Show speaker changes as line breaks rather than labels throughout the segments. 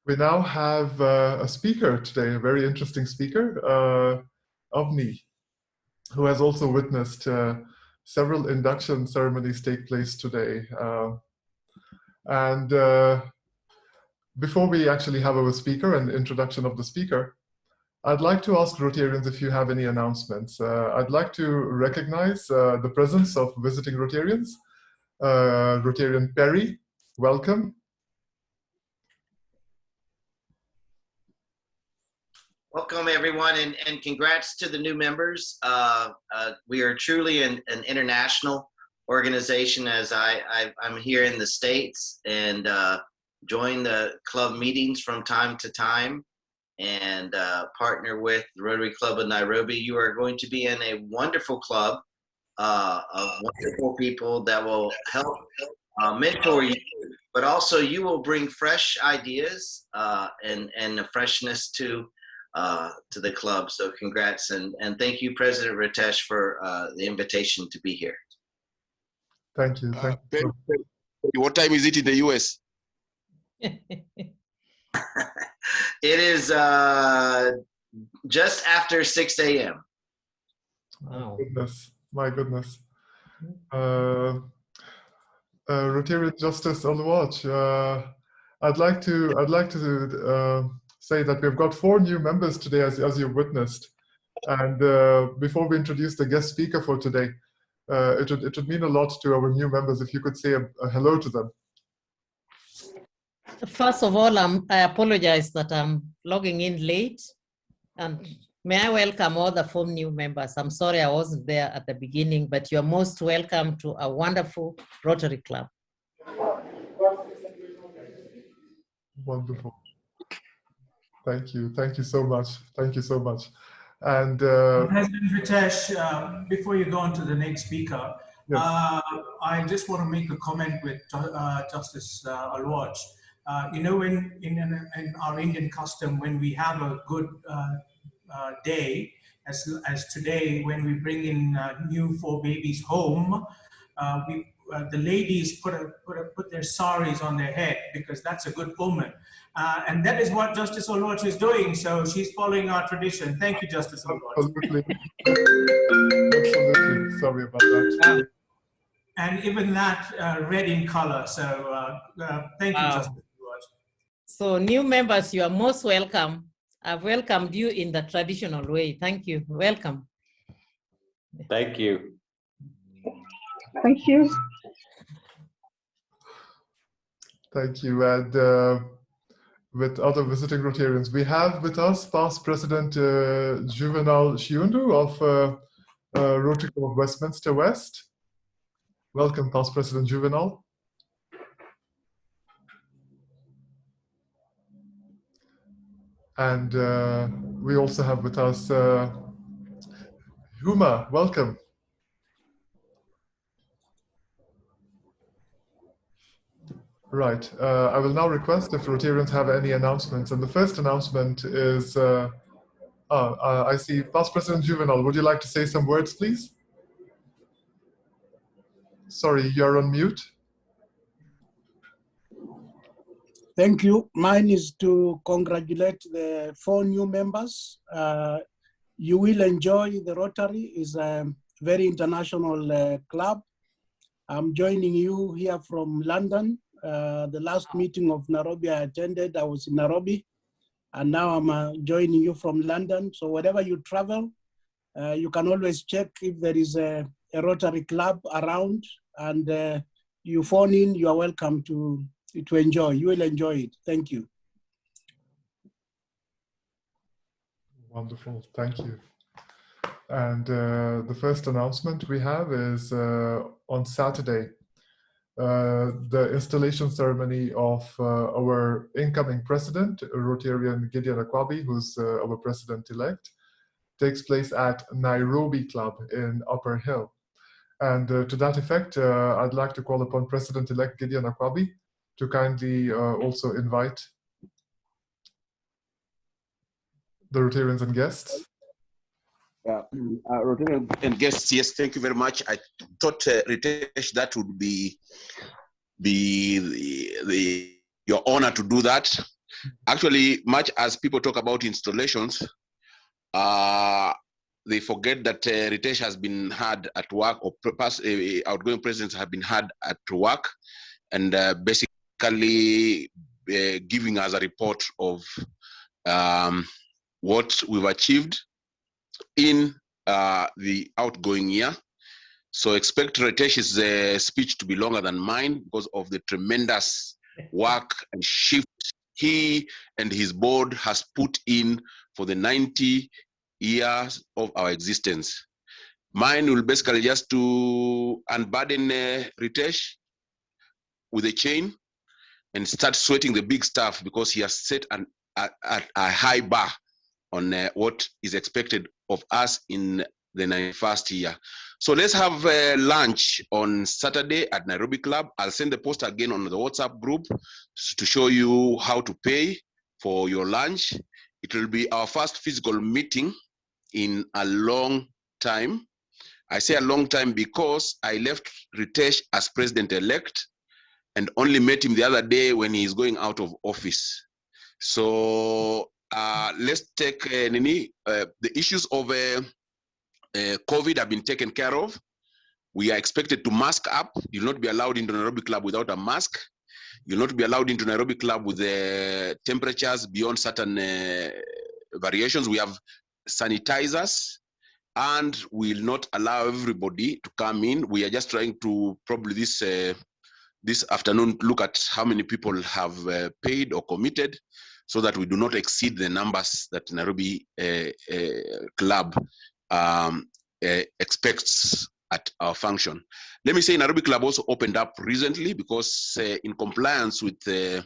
We now have a speaker today, a very interesting speaker, Avni, who has also witnessed several induction ceremonies take place today. Before we actually have our speaker and introduction of the speaker, I'd like to ask Rotarians if you have any announcements. I'd like to recognize the presence of visiting Rotarians. Rotarian Perry, welcome.
Welcome everyone, and congrats to the new members. We are truly an international organization, as I'm here in the States and join the club meetings from time to time and partner with the Rotary Club of Nairobi. You are going to be in a wonderful club of wonderful people that will help mentor you, but also you will bring fresh ideas and a freshness to the club. So congrats, and thank you, President Ritesh, for the invitation to be here.
Thank you. Thank you.
What time is it in the US?
It is just after 6 a.m.
Oh. My goodness. Rotarian Justice Oluwach, I'd like to say that we've got 4 new members today, as you've witnessed. And before we introduce the guest speaker for today, it would mean a lot to our new members if you could say a hello to them.
First of all, I apologize that I'm logging in late. And may I welcome all the 4 new members. I'm sorry I wasn't there at the beginning, but you're most welcome to a wonderful Rotary Club.
Wonderful. Thank you. Thank you so much. Thank you so much. And
President Ritesh, before you go on to the next speaker, yes. I just want to make a comment with Justice Oluwach. You know, in our Indian custom, when we have a good day, as today, when we bring in new 4 babies home, the ladies put their saris on their head because that's a good omen. And that is what Justice Oluwach is doing. So she's following our tradition. Thank you, Justice Oluwach.
Absolutely. Absolutely. Sorry about that.
And even that red in color. So thank you, Justice Oluwach.
So new members, you are most welcome. I've welcomed you in the traditional way. Thank you. Welcome.
Thank you.
Thank you.
Thank you. And with other visiting Rotarians, we have with us past President Juvenal Shiundu of Rotary Club of Westminster West. Welcome, past President Juvenal. And we also have with us Huma. Welcome. Right. I will now request if Rotarians have any announcements. And the first announcement is, I see past President Juvenal. Would you like to say some words, please? Sorry, you're on mute.
Thank you. Mine is to congratulate the 4 new members. You will enjoy the Rotary. It's a very international club. I'm joining you here from London. The last meeting of Nairobi I attended, I was in Nairobi. And now I'm joining you from London. So wherever you travel, you can always check if there is a Rotary Club around, and you phone in, you are welcome to enjoy. You will enjoy it. Thank you.
Wonderful. Thank you. And the first announcement we have is on Saturday, the installation ceremony of our incoming president, Rotarian Gideon Akwabi, who's our president-elect, takes place at Nairobi Club in Upper Hill. And to that effect, I'd like to call upon President-elect Gideon Akwabi to kindly also invite the Rotarians and guests.
Rotarians and guests, yes, thank you very much. I thought, Ritesh, that would be your honor to do that. Actually, much as people talk about installations, they forget that Ritesh has been had at work, or outgoing presidents have been had at work, and basically giving us a report of what we've achieved in the outgoing year. So expect Ritesh's speech to be longer than mine because of the tremendous work and shift he and his board has put in for the 90 years of our existence. Mine will basically just to unburden Ritesh with a chain and start sweating the big stuff because he has set a high bar on what is expected of us in the 91st year. So let's have lunch on Saturday at Nairobi Club. I'll send the post again on the WhatsApp group to show you how to pay for your lunch. It will be our first physical meeting in a long time. I say a long time because I left Ritesh as president-elect and only met him the other day when he is going out of office. So let's take the issues of COVID have been taken care of. We are expected to mask up. You'll not be allowed into Nairobi Club without a mask. You'll not be allowed into Nairobi Club with temperatures beyond certain variations. We have sanitizers, and we'll not allow everybody to come in. We are just trying to probably this afternoon look at how many people have paid or committed so that we do not exceed the numbers that Nairobi Club expects at our function. Let me say Nairobi Club also opened up recently because in compliance with COVID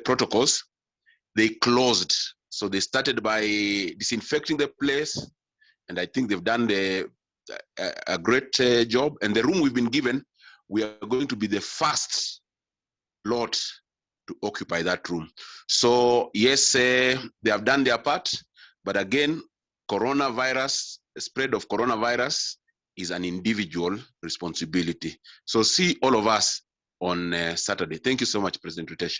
protocols, they closed. So they started by disinfecting the place, and I think they've done a great job. And the room we've been given, we are going to be the first lot to occupy that room. So yes, they have done their part, but again, spread of coronavirus is an individual responsibility. So see all of us on Saturday. Thank you so much, President Ritesh.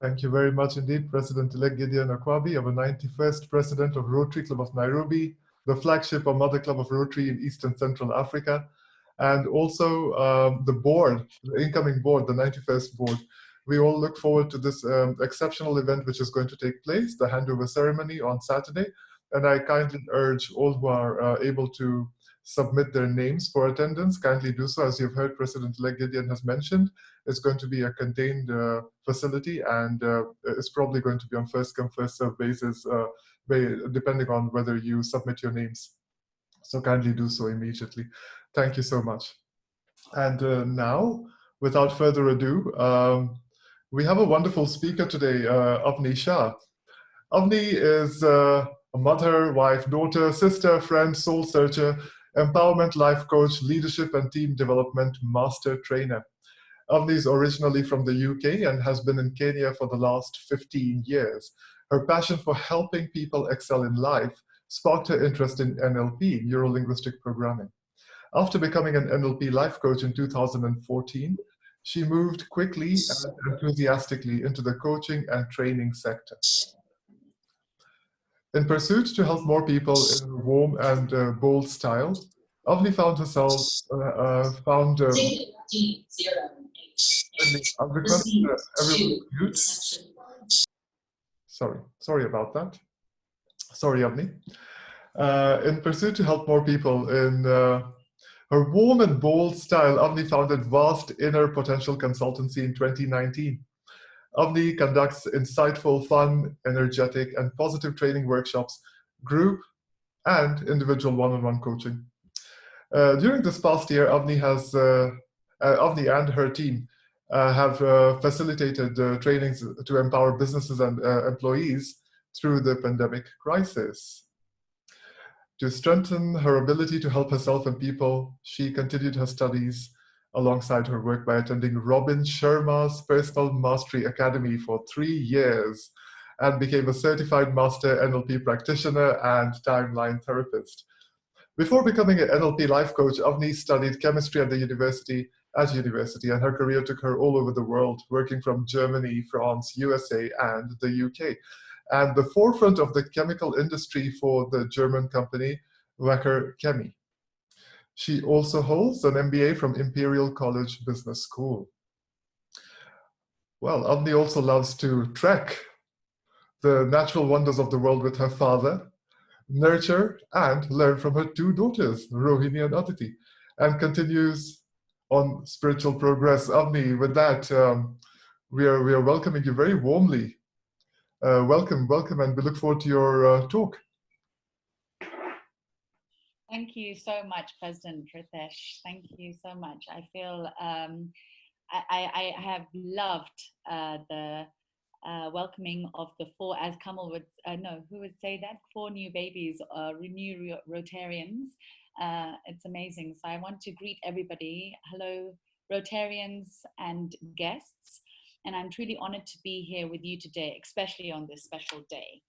Thank you very much indeed, President-elect Gideon Akwabi, our 91st President of Rotary Club of Nairobi, the flagship or mother club of Rotary in East and Central Africa, and also the board, the incoming board, the 91st board. We all look forward to this exceptional event which is going to take place, the handover ceremony on Saturday. And I kindly urge all who are able to submit their names for attendance, kindly do so. As you've heard, President-elect Gideon has mentioned, it's going to be a contained facility, and it's probably going to be on first-come, first-served basis, depending on whether you submit your names. So kindly do so immediately. Thank you so much. And now, without further ado, we have a wonderful speaker today, Avni Shah. Avni is a mother, wife, daughter, sister, friend, soul searcher, empowerment life coach, leadership and team development master trainer. Avni is originally from the UK and has been in Kenya for the last 15 years. Her passion for helping people excel in life sparked her interest in NLP, neuro-linguistic programming. After becoming an NLP life coach in 2014, she moved quickly and enthusiastically into the coaching and training sector. In pursuit to help more people in a warm and bold style, Avni found herself I'll request everyone mute. Sorry about that. Sorry, Avni. In pursuit to help more people in her warm and bold style, Avni founded Vast Inner Potential Consultancy in 2019. Avni conducts insightful, fun, energetic, and positive training workshops, group and individual one-on-one coaching. During this past year, Avni and her team have facilitated trainings to empower businesses and employees through the pandemic crisis. To strengthen her ability to help herself and people, she continued her studies alongside her work by attending Robin Sharma's Personal Mastery Academy for 3 years and became a certified master NLP practitioner and timeline therapist. Before becoming an NLP life coach, Avni studied chemistry at the university at university, and her career took her all over the world, working from Germany, France, USA, and the UK. And the forefront of the chemical industry for the German company Wacker Chemie. She also holds an MBA from Imperial College Business School. Well, Avni also loves to trek the natural wonders of the world with her father, nurture and learn from her two daughters, Rohini and Aditi, and continues on spiritual progress. Avni, with that, we are welcoming you very warmly. Welcome, and we look forward to your talk.
Thank you so much, President Ritesh. Thank you so much. I feel I have loved the welcoming of the four, as Kamal would, who would say that? 4 new babies, new Rotarians. It's amazing. So I want to greet everybody. Hello, Rotarians and guests. And I'm truly honored to be here with you today, especially on this special day.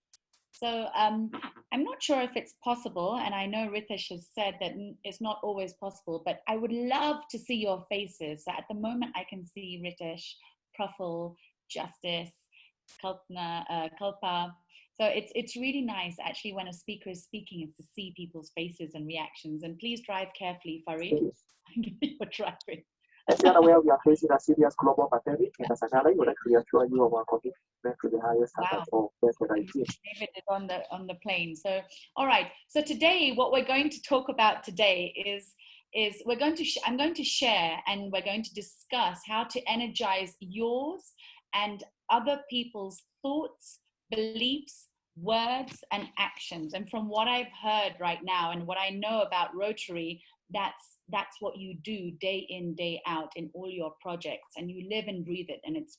So I'm not sure if it's possible, and I know Ritesh has said that it's not always possible, but I would love to see your faces. So at the moment, I can see Ritesh, Praful, Justice, Kalpa. So it's really nice actually when a speaker is speaking is to see people's faces and reactions. And please drive carefully, Farid. You're driving.
As you are aware, we are facing a serious global pandemic, and as a we would like to reassure you of our commitment to the highest standards of COVID-19.
David is on the plane. So, all right. So today, what we're going to talk about today is I'm going to share, and we're going to discuss how to energize yours and other people's thoughts, beliefs, words, and actions. And from what I've heard right now, and what I know about Rotary, that's what you do day in, day out in all your projects, and you live and breathe it, and it's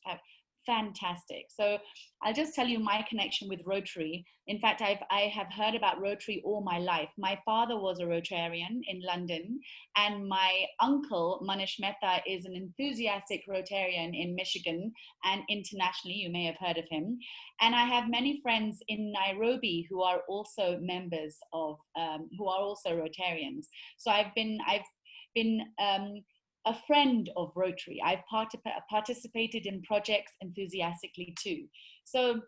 fantastic. So I'll just tell you my connection with Rotary. In fact, I have heard about Rotary all my life. My father was a Rotarian in London, and my uncle, Manish Mehta, is an enthusiastic Rotarian in Michigan and internationally. You may have heard of him. And I have many friends in Nairobi who are also members of, who are also Rotarians. So I've been a friend of Rotary. I've participated in projects enthusiastically too. So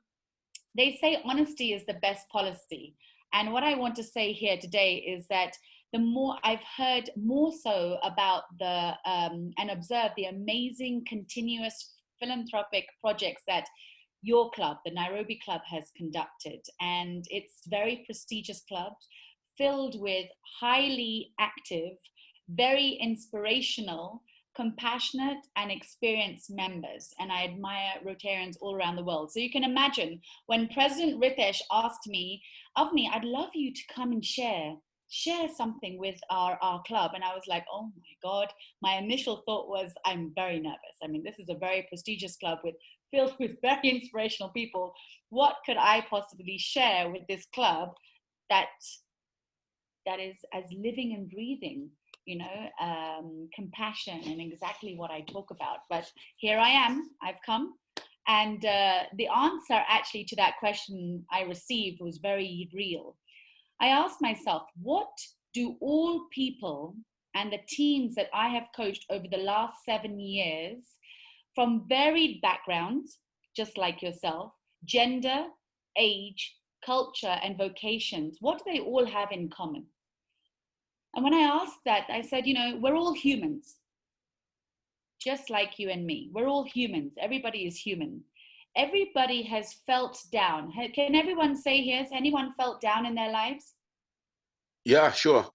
they say honesty is the best policy. And what I want to say here today is that the more I've heard more so about and observed the amazing continuous philanthropic projects that your club, the Nairobi Club, has conducted. And it's very prestigious club filled with highly active, very inspirational, compassionate, and experienced members. And I admire Rotarians all around the world. So you can imagine when President Ritesh asked me, Avni, I'd love you to come and share something with our club. And I was like, oh my God, my initial thought was, I'm very nervous. I mean, this is a very prestigious club filled with very inspirational people. What could I possibly share with this club that is as living and breathing, compassion, and exactly what I talk about. But here I am, I've come. And the answer actually to that question I received was very real. I asked myself, what do all people and the teams that I have coached over the last 7 years from varied backgrounds, just like yourself, gender, age, culture, and vocations, what do they all have in common? And when I asked that, I said, we're all humans, just like you and me. We're all humans. Everybody is human. Everybody has felt down. Can everyone say here, has anyone felt down in their lives?
Yeah, sure.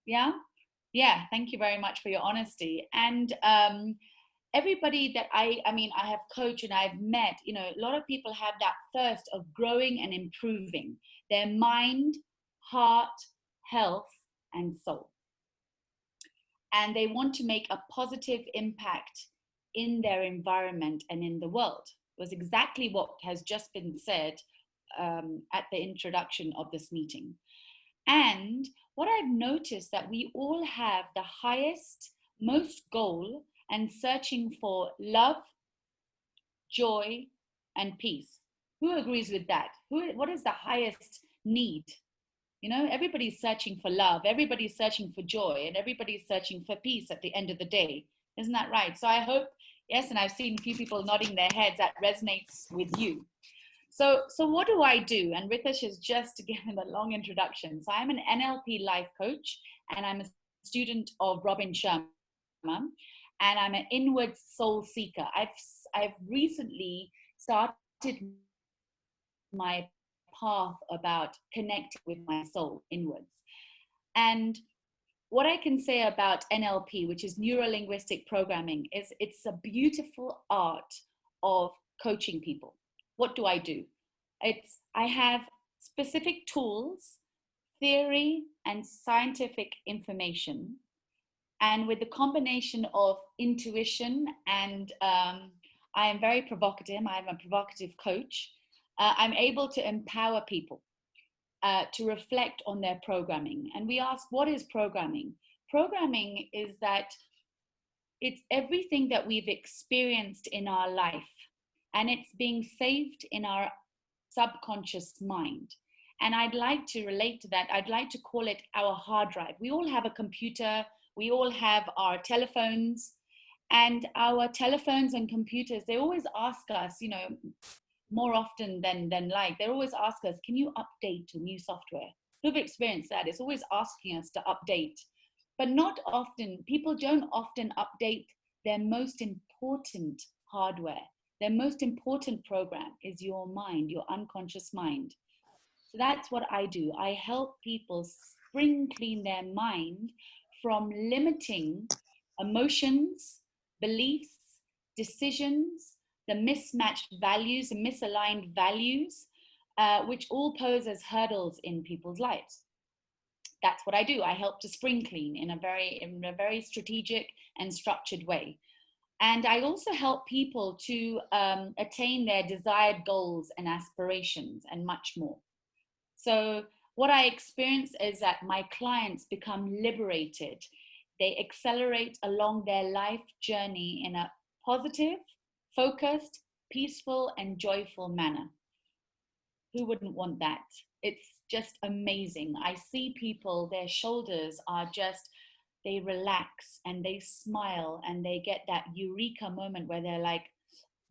Yeah? Yeah, thank you very much for your honesty. And everybody that I have coached and I've met, a lot of people have that thirst of growing and improving their mind, heart, health, and soul. And they want to make a positive impact in their environment and in the world. It was exactly what has just been said at the introduction of this meeting. And what I've noticed that we all have the highest, most goal and searching for love, joy, and peace. Who agrees with that? What is the highest need? Everybody's searching for love, everybody's searching for joy, and everybody's searching for peace at the end of the day. Isn't that right? So I hope, yes, and I've seen a few people nodding their heads, that resonates with you. So what do I do? And Ritesh has just given a long introduction. So I'm an NLP life coach, and I'm a student of Robin Sharma, and I'm an inward soul seeker. I've recently started my path about connecting with my soul inwards. And what I can say about NLP, which is neuro-linguistic programming, is it's a beautiful art of coaching people. What do I do? I have specific tools, theory, and scientific information. And with the combination of intuition and I am very provocative, I'm a provocative coach, I'm able to empower people to reflect on their programming. And we ask, what is programming? Programming is that it's everything that we've experienced in our life, and it's being saved in our subconscious mind. And I'd like to relate to that. I'd like to call it our hard drive. We all have a computer. We all have our telephones, and our telephones and computers, they always ask us, you know, more often than like, they always ask us, can you update to new software? Who've experienced that? It's always asking us to update, but not often. People don't often update their most important hardware. Their most important program is your mind, your unconscious mind. So that's what I do. I help people spring clean their mind from limiting emotions, beliefs, decisions, the mismatched values and misaligned values, which all pose as hurdles in people's lives. That's what I do. I help to spring clean in a very strategic and structured way. And I also help people to attain their desired goals and aspirations and much more. So what I experience is that my clients become liberated. They accelerate along their life journey in a positive, focused, peaceful, and joyful manner. Who wouldn't want that? It's just amazing. I see people, their shoulders are just, they relax and they smile and they get that eureka moment where they're like,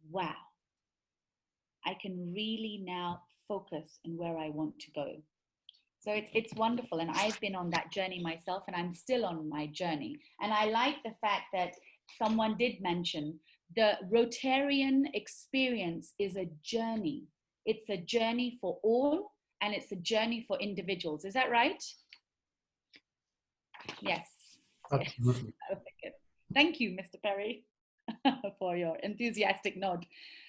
wow, I can really now focus on where I want to go. So it's wonderful. And I've been on that journey myself, and I'm still on my journey. And I like the fact that someone did mention the Rotarian experience is a journey. It's a journey for all, and it's a journey for individuals. Is that right? Yes.
Absolutely.
Yes. Thank you, Mr. Perry, for your enthusiastic nod.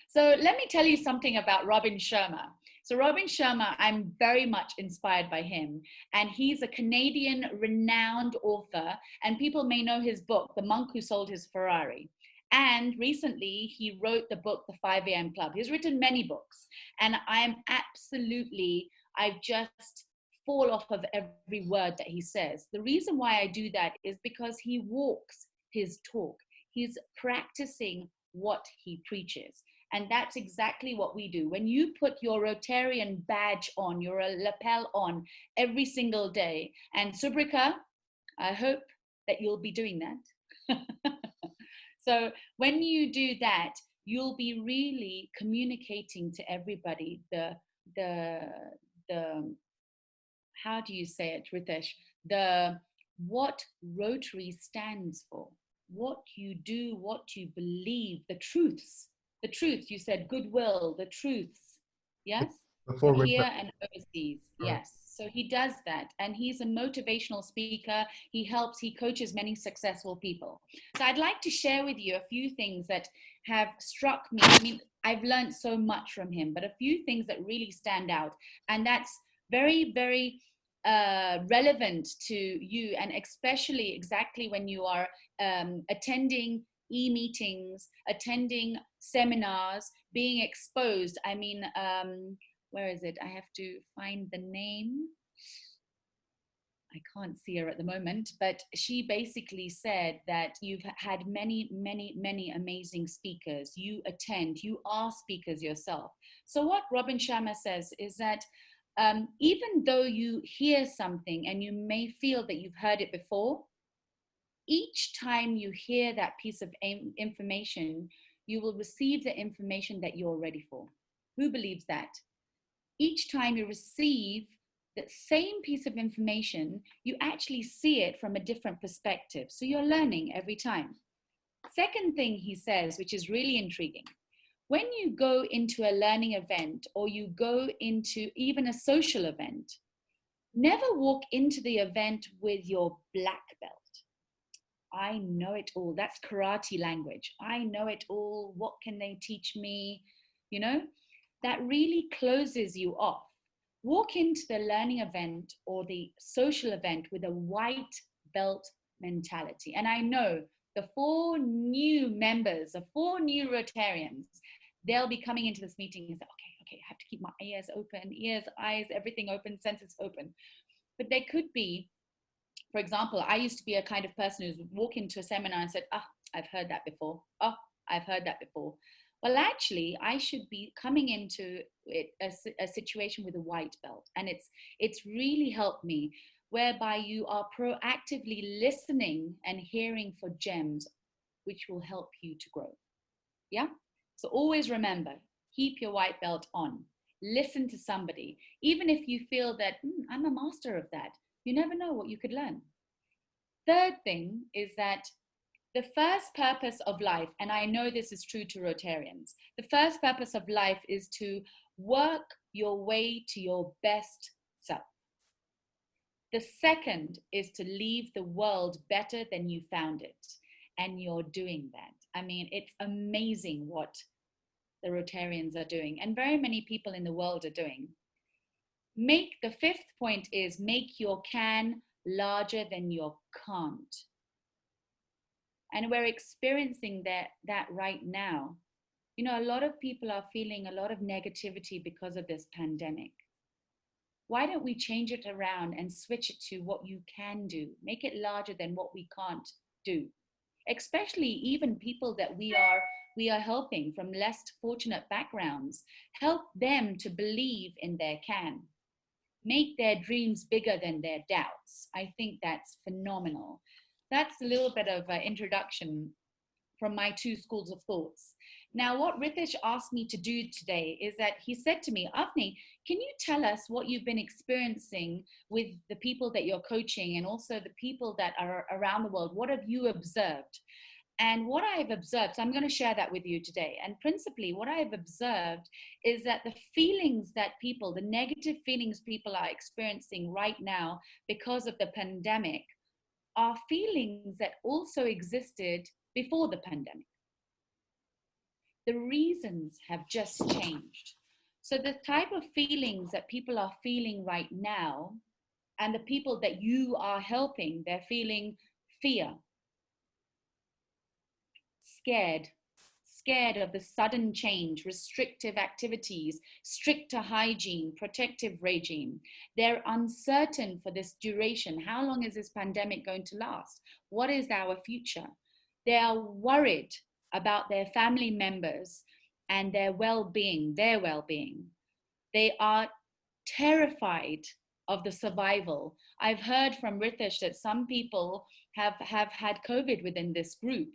So let me tell you something about Robin Sharma. So Robin Sharma, I'm very much inspired by him. And he's a Canadian renowned author. And people may know his book, The Monk Who Sold His Ferrari. And recently he wrote the book, The 5 a.m. Club. He's written many books. And I just fall off of every word that he says. The reason why I do that is because he walks his talk. He's practicing what he preaches. And that's exactly what we do. When you put your Rotarian badge on, your lapel on every single day, and Subrika, I hope that you'll be doing that. So when you do that, you'll be really communicating to everybody the how do you say it, Ritesh? What Rotary stands for, what you do, what you believe, the truths. The truth, you said goodwill, the truths, yes? Here and overseas, yes. So he does that, and he's a motivational speaker. He coaches many successful people. So I'd like to share with you a few things that have struck me. I mean, I've learned so much from him, but a few things that really stand out, and that's very, very relevant to you, and especially exactly when you are attending e-meetings, attending seminars, being exposed. I mean, where is it? I have to find the name. I can't see her at the moment, but she basically said that you've had many, many, many amazing speakers. You attend, you are speakers yourself. So what Robin Sharma says is that even though you hear something and you may feel that you've heard it before, each time you hear that piece of information, you will receive the information that you're ready for. Who believes that? Each time you receive that same piece of information, you actually see it from a different perspective. So you're learning every time. Second thing he says, which is really intriguing, when you go into a learning event or you go into even a social event, never walk into the event with your black belt. I know it all. That's karate language. I know it all. What can they teach me? You know, that really closes you off. Walk into the learning event or the social event with a white belt mentality. And I know the 4 new members, the 4 new Rotarians, they'll be coming into this meeting and say, okay, I have to keep my ears open, ears, eyes, everything open, senses open. But they could be, for example, I used to be a kind of person who's walk into a seminar and said, I've heard that before. Oh, I've heard that before. Well, actually, I should be coming into it a situation with a white belt. And it's really helped me, whereby you are proactively listening and hearing for gems, which will help you to grow. Yeah? So always remember, keep your white belt on. Listen to somebody. Even if you feel that, I'm a master of that, you never know what you could learn. Third thing is that the first purpose of life, and I know this is true to Rotarians, the first purpose of life is to work your way to your best self. The second is to leave the world better than you found it. And you're doing that. I mean, it's amazing what the Rotarians are doing, and very many people in the world are doing. The 5th point is make your can larger than your can't. And we're experiencing that right now. You know, a lot of people are feeling a lot of negativity because of this pandemic. Why don't we change it around and switch it to what you can do? Make it larger than what we can't do. Especially even people that we are helping from less fortunate backgrounds. Help them to believe in their can. Make their dreams bigger than their doubts. I think that's phenomenal. That's a little bit of an introduction from my 2 schools of thoughts. Now, what Ritesh asked me to do today is that he said to me, Avni, can you tell us what you've been experiencing with the people that you're coaching and also the people that are around the world? What have you observed? And what I've observed, so I'm going to share that with you today. And principally, what I've observed is that the feelings that people, the negative feelings people are experiencing right now because of the pandemic are feelings that also existed before the pandemic. The reasons have just changed. So the type of feelings that people are feeling right now and the people that you are helping, they're feeling fear, scared of the sudden change, restrictive activities, stricter hygiene, protective regime. They're uncertain for this duration. How long is this pandemic going to last? What is our future? They are worried about their family members and their well-being. They are terrified of the survival. I've heard from Ritesh that some people have had COVID within this group.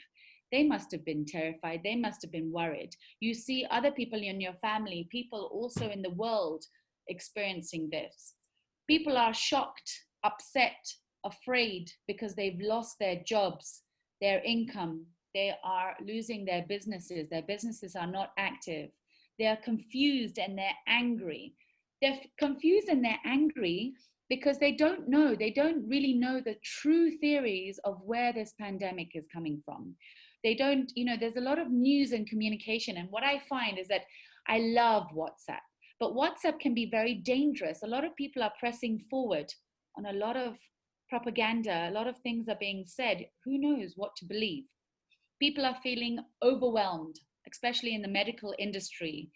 They must have been terrified. They must have been worried. You see other people in your family, people also in the world experiencing this. People are shocked, upset, afraid because they've lost their jobs, their income. They are losing their businesses. Their businesses are not active. They are confused and they're angry. They're confused and they're angry because they don't really know the true theories of where this pandemic is coming from. They don't, there's a lot of news and communication. And what I find is that I love WhatsApp, but WhatsApp can be very dangerous. A lot of people are pressing forward on a lot of propaganda. A lot of things are being said. Who knows what to believe? People are feeling overwhelmed, especially in the medical industry.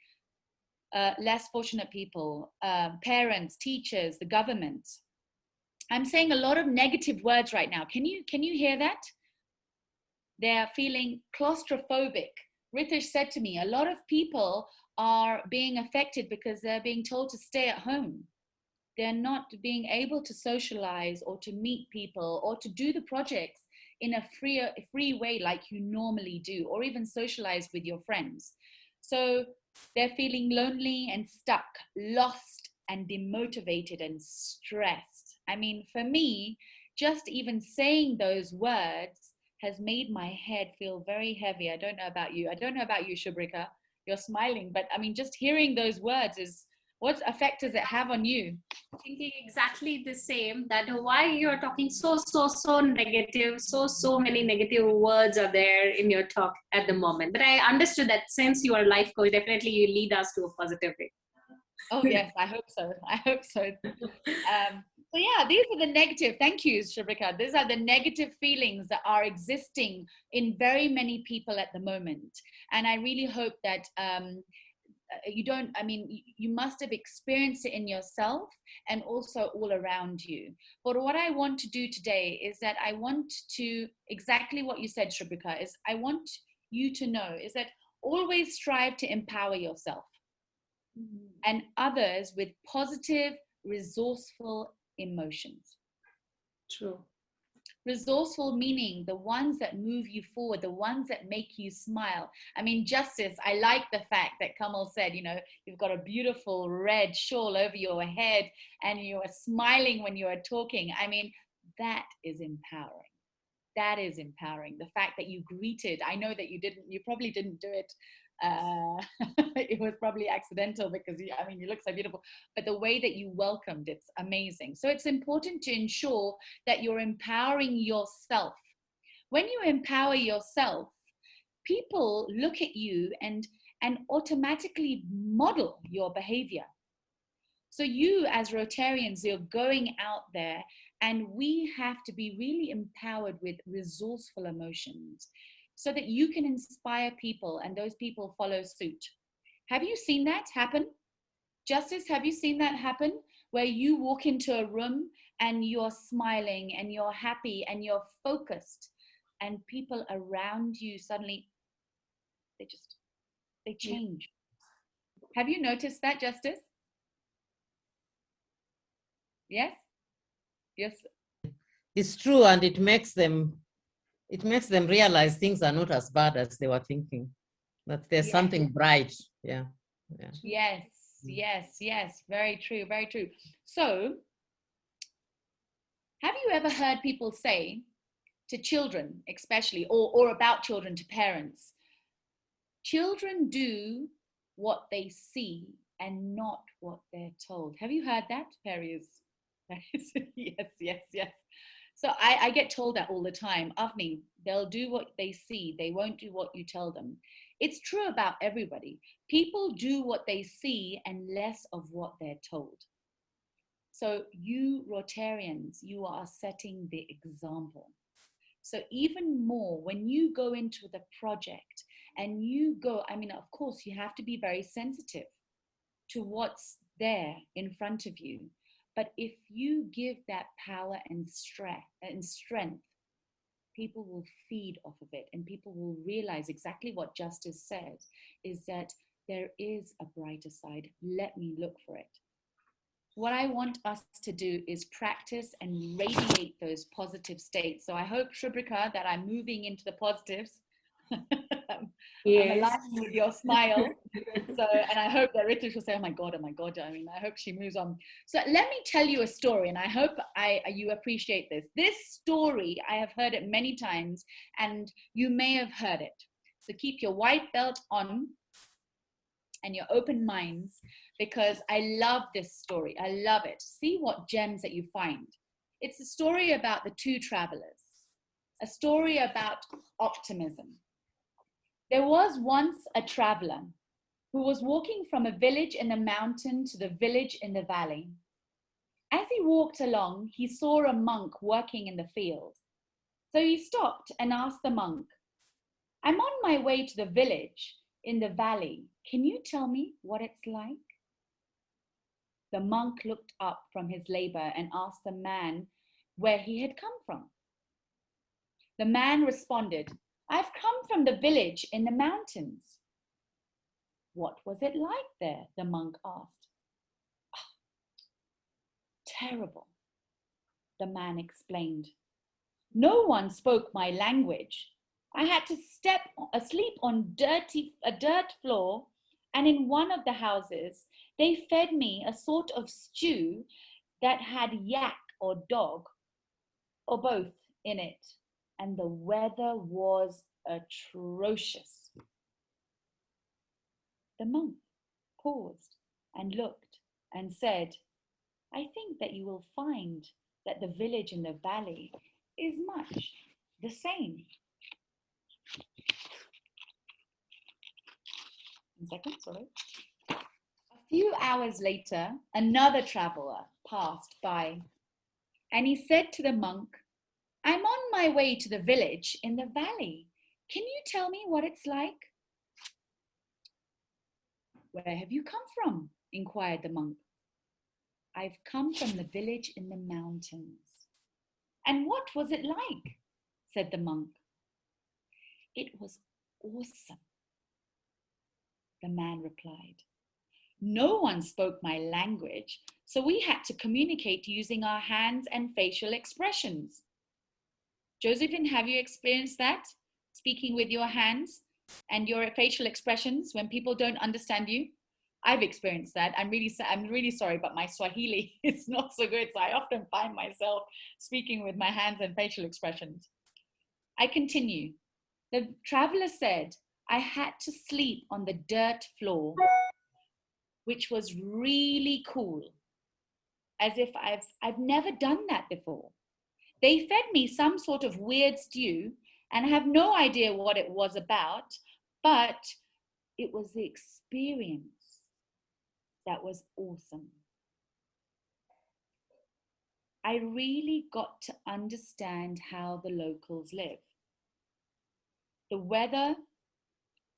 Less fortunate people, parents, teachers, the government. I'm saying a lot of negative words right now. Can you hear that? They're feeling claustrophobic. Ritesh said to me, a lot of people are being affected because they're being told to stay at home. They're not being able to socialize or to meet people or to do the projects in a free way like you normally do, or even socialize with your friends. So they're feeling lonely and stuck, lost and demotivated and stressed. I mean, for me, just even saying those words has made my head feel very heavy. I don't know about you. I don't know about you, Shubrika. You're smiling, but I mean, just hearing those words is, what effect does it have on you?
Thinking exactly the same, that why you're talking so negative, so many negative words are there in your talk at the moment. But I understood that since you are a life coach, definitely you lead us to a positive way.
Oh yes, I hope so. I hope so. So yeah, these are the negative, thank you, Shubrika. These are the negative feelings that are existing in very many people at the moment. And I really hope that you don't, I mean, you must have experienced it in yourself and also all around you. But what I want to do today is that I want to, exactly what you said, Shubrika, is I want you to know is that always strive to empower yourself and others with positive, resourceful emotions.
True.
Resourceful meaning the ones that move you forward, the ones that make you smile. I mean, Justice, I like the fact that Kamal said, you know, you've got a beautiful red shawl over your head and you are smiling when you are talking. I mean, that is empowering. That is empowering. The fact that you greeted, I know that you probably didn't do it. It was probably accidental because you look so beautiful, but the way that you welcomed, it's amazing. So it's important to ensure that you're empowering yourself. When you empower yourself, people look at you and automatically model your behavior. So you as Rotarians, you're going out there, and we have to be really empowered with resourceful emotions so that you can inspire people and those people follow suit. Have you seen that happen? Justice, have you seen that happen? Where you walk into a room and you're smiling and you're happy and you're focused, and people around you suddenly, they change. Have you noticed that, Justice? Yes? Yes.
It's true, and it makes them realize things are not as bad as they were thinking. That there's something bright. Yeah.
Yes. Very true, very true. So, have you ever heard people say to children, especially, or about children to parents, children do what they see and not what they're told? Have you heard that, Perry? Yes. So I get told that all the time. Avni, they'll do what they see. They won't do what you tell them. It's true about everybody. People do what they see and less of what they're told. So you Rotarians, you are setting the example. So even more, when you go into the project and you go, I mean, of course, you have to be very sensitive to what's there in front of you. But if you give that power and strength, people will feed off of it, and people will realize exactly what Justice said, is that there is a brighter side. Let me look for it. What I want us to do is practice and radiate those positive states. So I hope, Shubrika, that I'm moving into the positives.
Yes.
I'm aligning with your smile. So, and I hope that Ritush will say, oh my God. I mean, I hope she moves on. So let me tell you a story, and I hope you appreciate this. This story, I have heard it many times, and you may have heard it. So keep your white belt on and your open minds, because I love this story. I love it. See what gems that you find. It's a story about the two travelers, a story about optimism. There was once a traveler who was walking from a village in the mountain to the village in the valley. As he walked along, he saw a monk working in the field. So he stopped and asked the monk, I'm on my way to the village in the valley. Can you tell me what it's like? The monk looked up from his labor and asked the man where he had come from. The man responded, I've come from the village in the mountains. What was it like there? The monk asked. Oh, terrible, the man explained. No one spoke my language. I had to sleep on a dirt floor, and in one of the houses, they fed me a sort of stew that had yak or dog, or both, in it, and the weather was atrocious. The monk paused and looked and said, I think that you will find that the village in the valley is much the same. 1 second, sorry. A few hours later, another traveler passed by, and he said to the monk, I'm on my way to the village in the valley. Can you tell me what it's like? Where have you come from? Inquired the monk. I've come from the village in the mountains. And what was it like? Said the monk. It was awesome, the man replied. No one spoke my language, so we had to communicate using our hands and facial expressions. Josephine, have you experienced that? Speaking with your hands and your facial expressions when people don't understand you? I've experienced that. I'm really sorry, but my Swahili is not so good, so I often find myself speaking with my hands and facial expressions. I continue. The traveler said, I had to sleep on the dirt floor, which was really cool, as if I've never done that before. They fed me some sort of weird stew, and I have no idea what it was about, but it was the experience that was awesome. I really got to understand how the locals live. The weather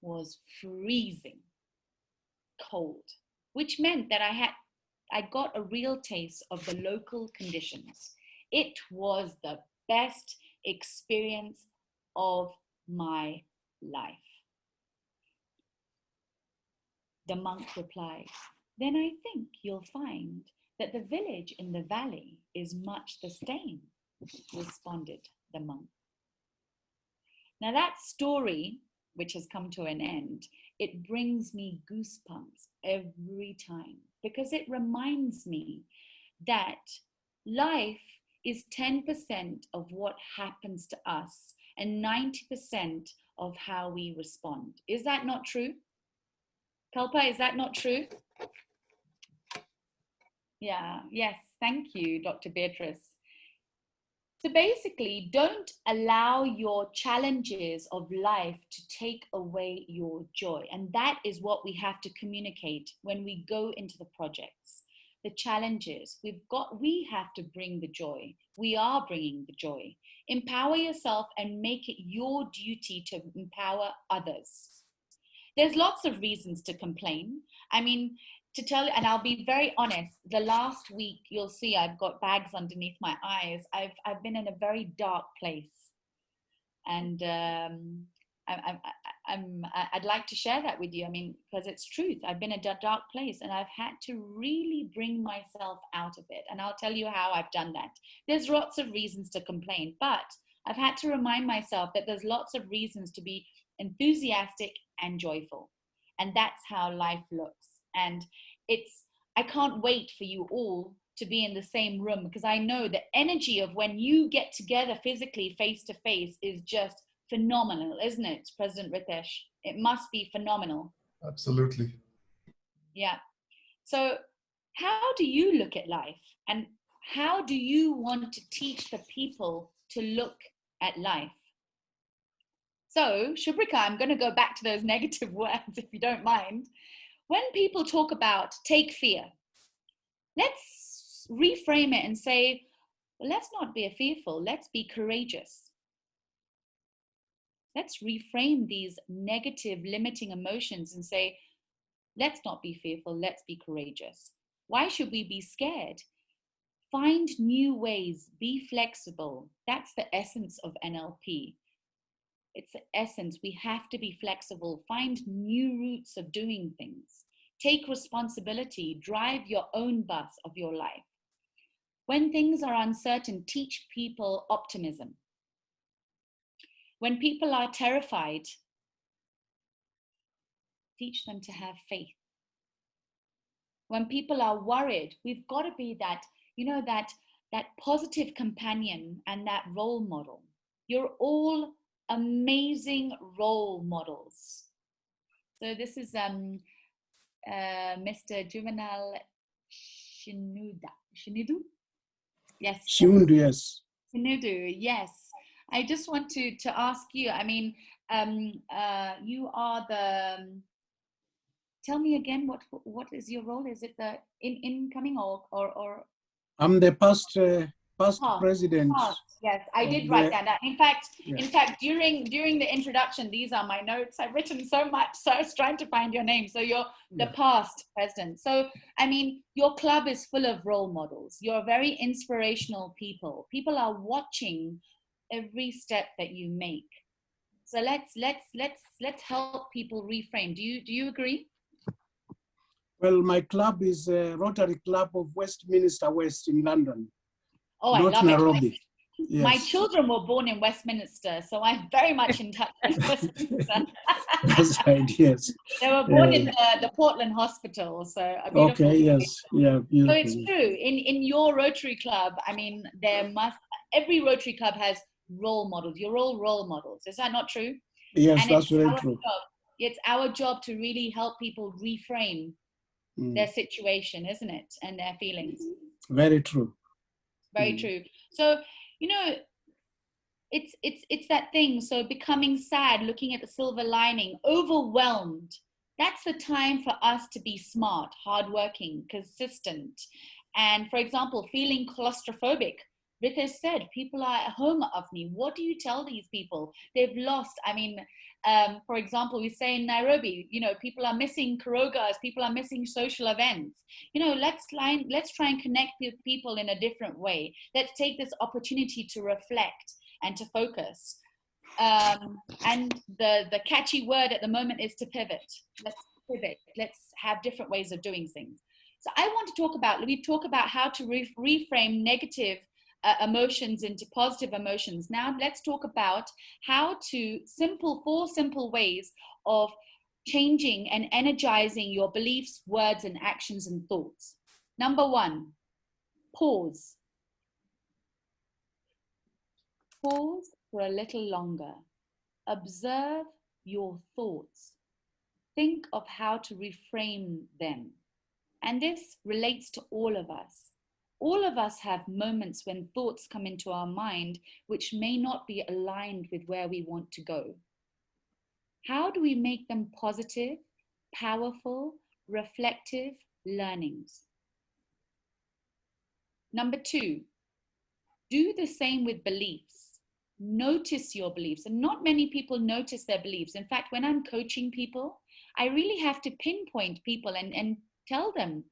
was freezing cold, which meant that I got a real taste of the local conditions. It was the best experience of my life. The monk replied, then I think you'll find that the village in the valley is much the same, responded the monk. Now that story, which has come to an end, it brings me goosebumps every time because it reminds me that life is 10% of what happens to us and 90% of how we respond. Is that not true? Kalpa, is that not true? Yeah, yes, thank you, Dr. Beatrice. So basically, don't allow your challenges of life to take away your joy. And that is what we have to communicate when we go into the projects. The challenges, we have to bring the joy. We are bringing the joy. Empower yourself and make it your duty to empower others. There's lots of reasons to complain. I mean, to tell you, and I'll be very honest, the last week, you'll see I've got bags underneath my eyes. I've been in a very dark place. And I'd like to share that with you. I mean, because it's truth. I've been in a dark place and I've had to really bring myself out of it. And I'll tell you how I've done that. There's lots of reasons to complain, but I've had to remind myself that there's lots of reasons to be enthusiastic and joyful. And that's how life looks. And I can't wait for you all to be in the same room because I know the energy of when you get together physically face to face is just phenomenal, isn't it, President Ritesh? It must be phenomenal.
Absolutely.
Yeah. So how do you look at life and how do you want to teach the people to look at life? So, Shubrika, I'm going to go back to those negative words, if you don't mind. When people talk about take fear, let's reframe it and say, well, let's not be fearful, let's be courageous. Let's reframe these negative, limiting emotions and say, let's not be fearful, let's be courageous. Why should we be scared? Find new ways, be flexible. That's the essence of NLP. It's the essence. We have to be flexible. Find new routes of doing things. Take responsibility. Drive your own bus of your life. When things are uncertain, teach people optimism. When people are terrified, teach them to have faith. When people are worried, we've got to be that, you know, that positive companion and that role model. You're all amazing role models. So this is Mr. Juvenal Shinidu? Yes.
Shinidu, yes.
Shinidu, yes. I just want to ask you, I mean, you are the, tell me again, what is your role? Is it the incoming or?
I'm the past president.
Yes, I did write that down. In fact, during the introduction, these are my notes. I've written so much, so I was trying to find your name. So you're the past president. So, I mean, your club is full of role models. You're very inspirational people. People are watching every step that you make. So let's help people reframe. Do you agree?
Well, my club is a Rotary Club of Westminster West in London.
Oh,
not
I love
Nairobi.
it.
Yes.
My children were born in Westminster, so I'm very much in touch with Westminster.
That's right, yes.
They were born in the Portland Hospital, so a beautiful
okay, yes,
place.
yeah, beautiful.
So it's true. In your Rotary Club, I mean, every Rotary Club has role models. You're all role models. Is that not true?
Yes,
and
that's very true.
It's our job to really help people reframe their situation, isn't it? And their feelings.
Very true.
Very true. So, you know, it's that thing. So becoming sad, looking at the silver lining, overwhelmed. That's the time for us to be smart, hardworking, consistent. And for example, feeling claustrophobic. Ritesh said, people are at home, Avni. What do you tell these people? They've lost, I mean, for example, we say in Nairobi, you know, people are missing Karogas, people are missing social events. You know, let's try and connect with people in a different way. Let's take this opportunity to reflect and to focus. And the catchy word at the moment is to pivot. Let's pivot. Let's have different ways of doing things. So I want to talk about how to reframe negative emotions into positive emotions. Now let's talk about how to four simple ways of changing and energizing your beliefs, words, and actions and thoughts. Number one, pause. Pause for a little longer. Observe your thoughts. Think of how to reframe them. And this relates to all of us. All of us have moments when thoughts come into our mind which may not be aligned with where we want to go. How do we make them positive, powerful, reflective learnings? Number two, do the same with beliefs. Notice your beliefs. And not many people notice their beliefs. In fact, when I'm coaching people, I really have to pinpoint people and tell them,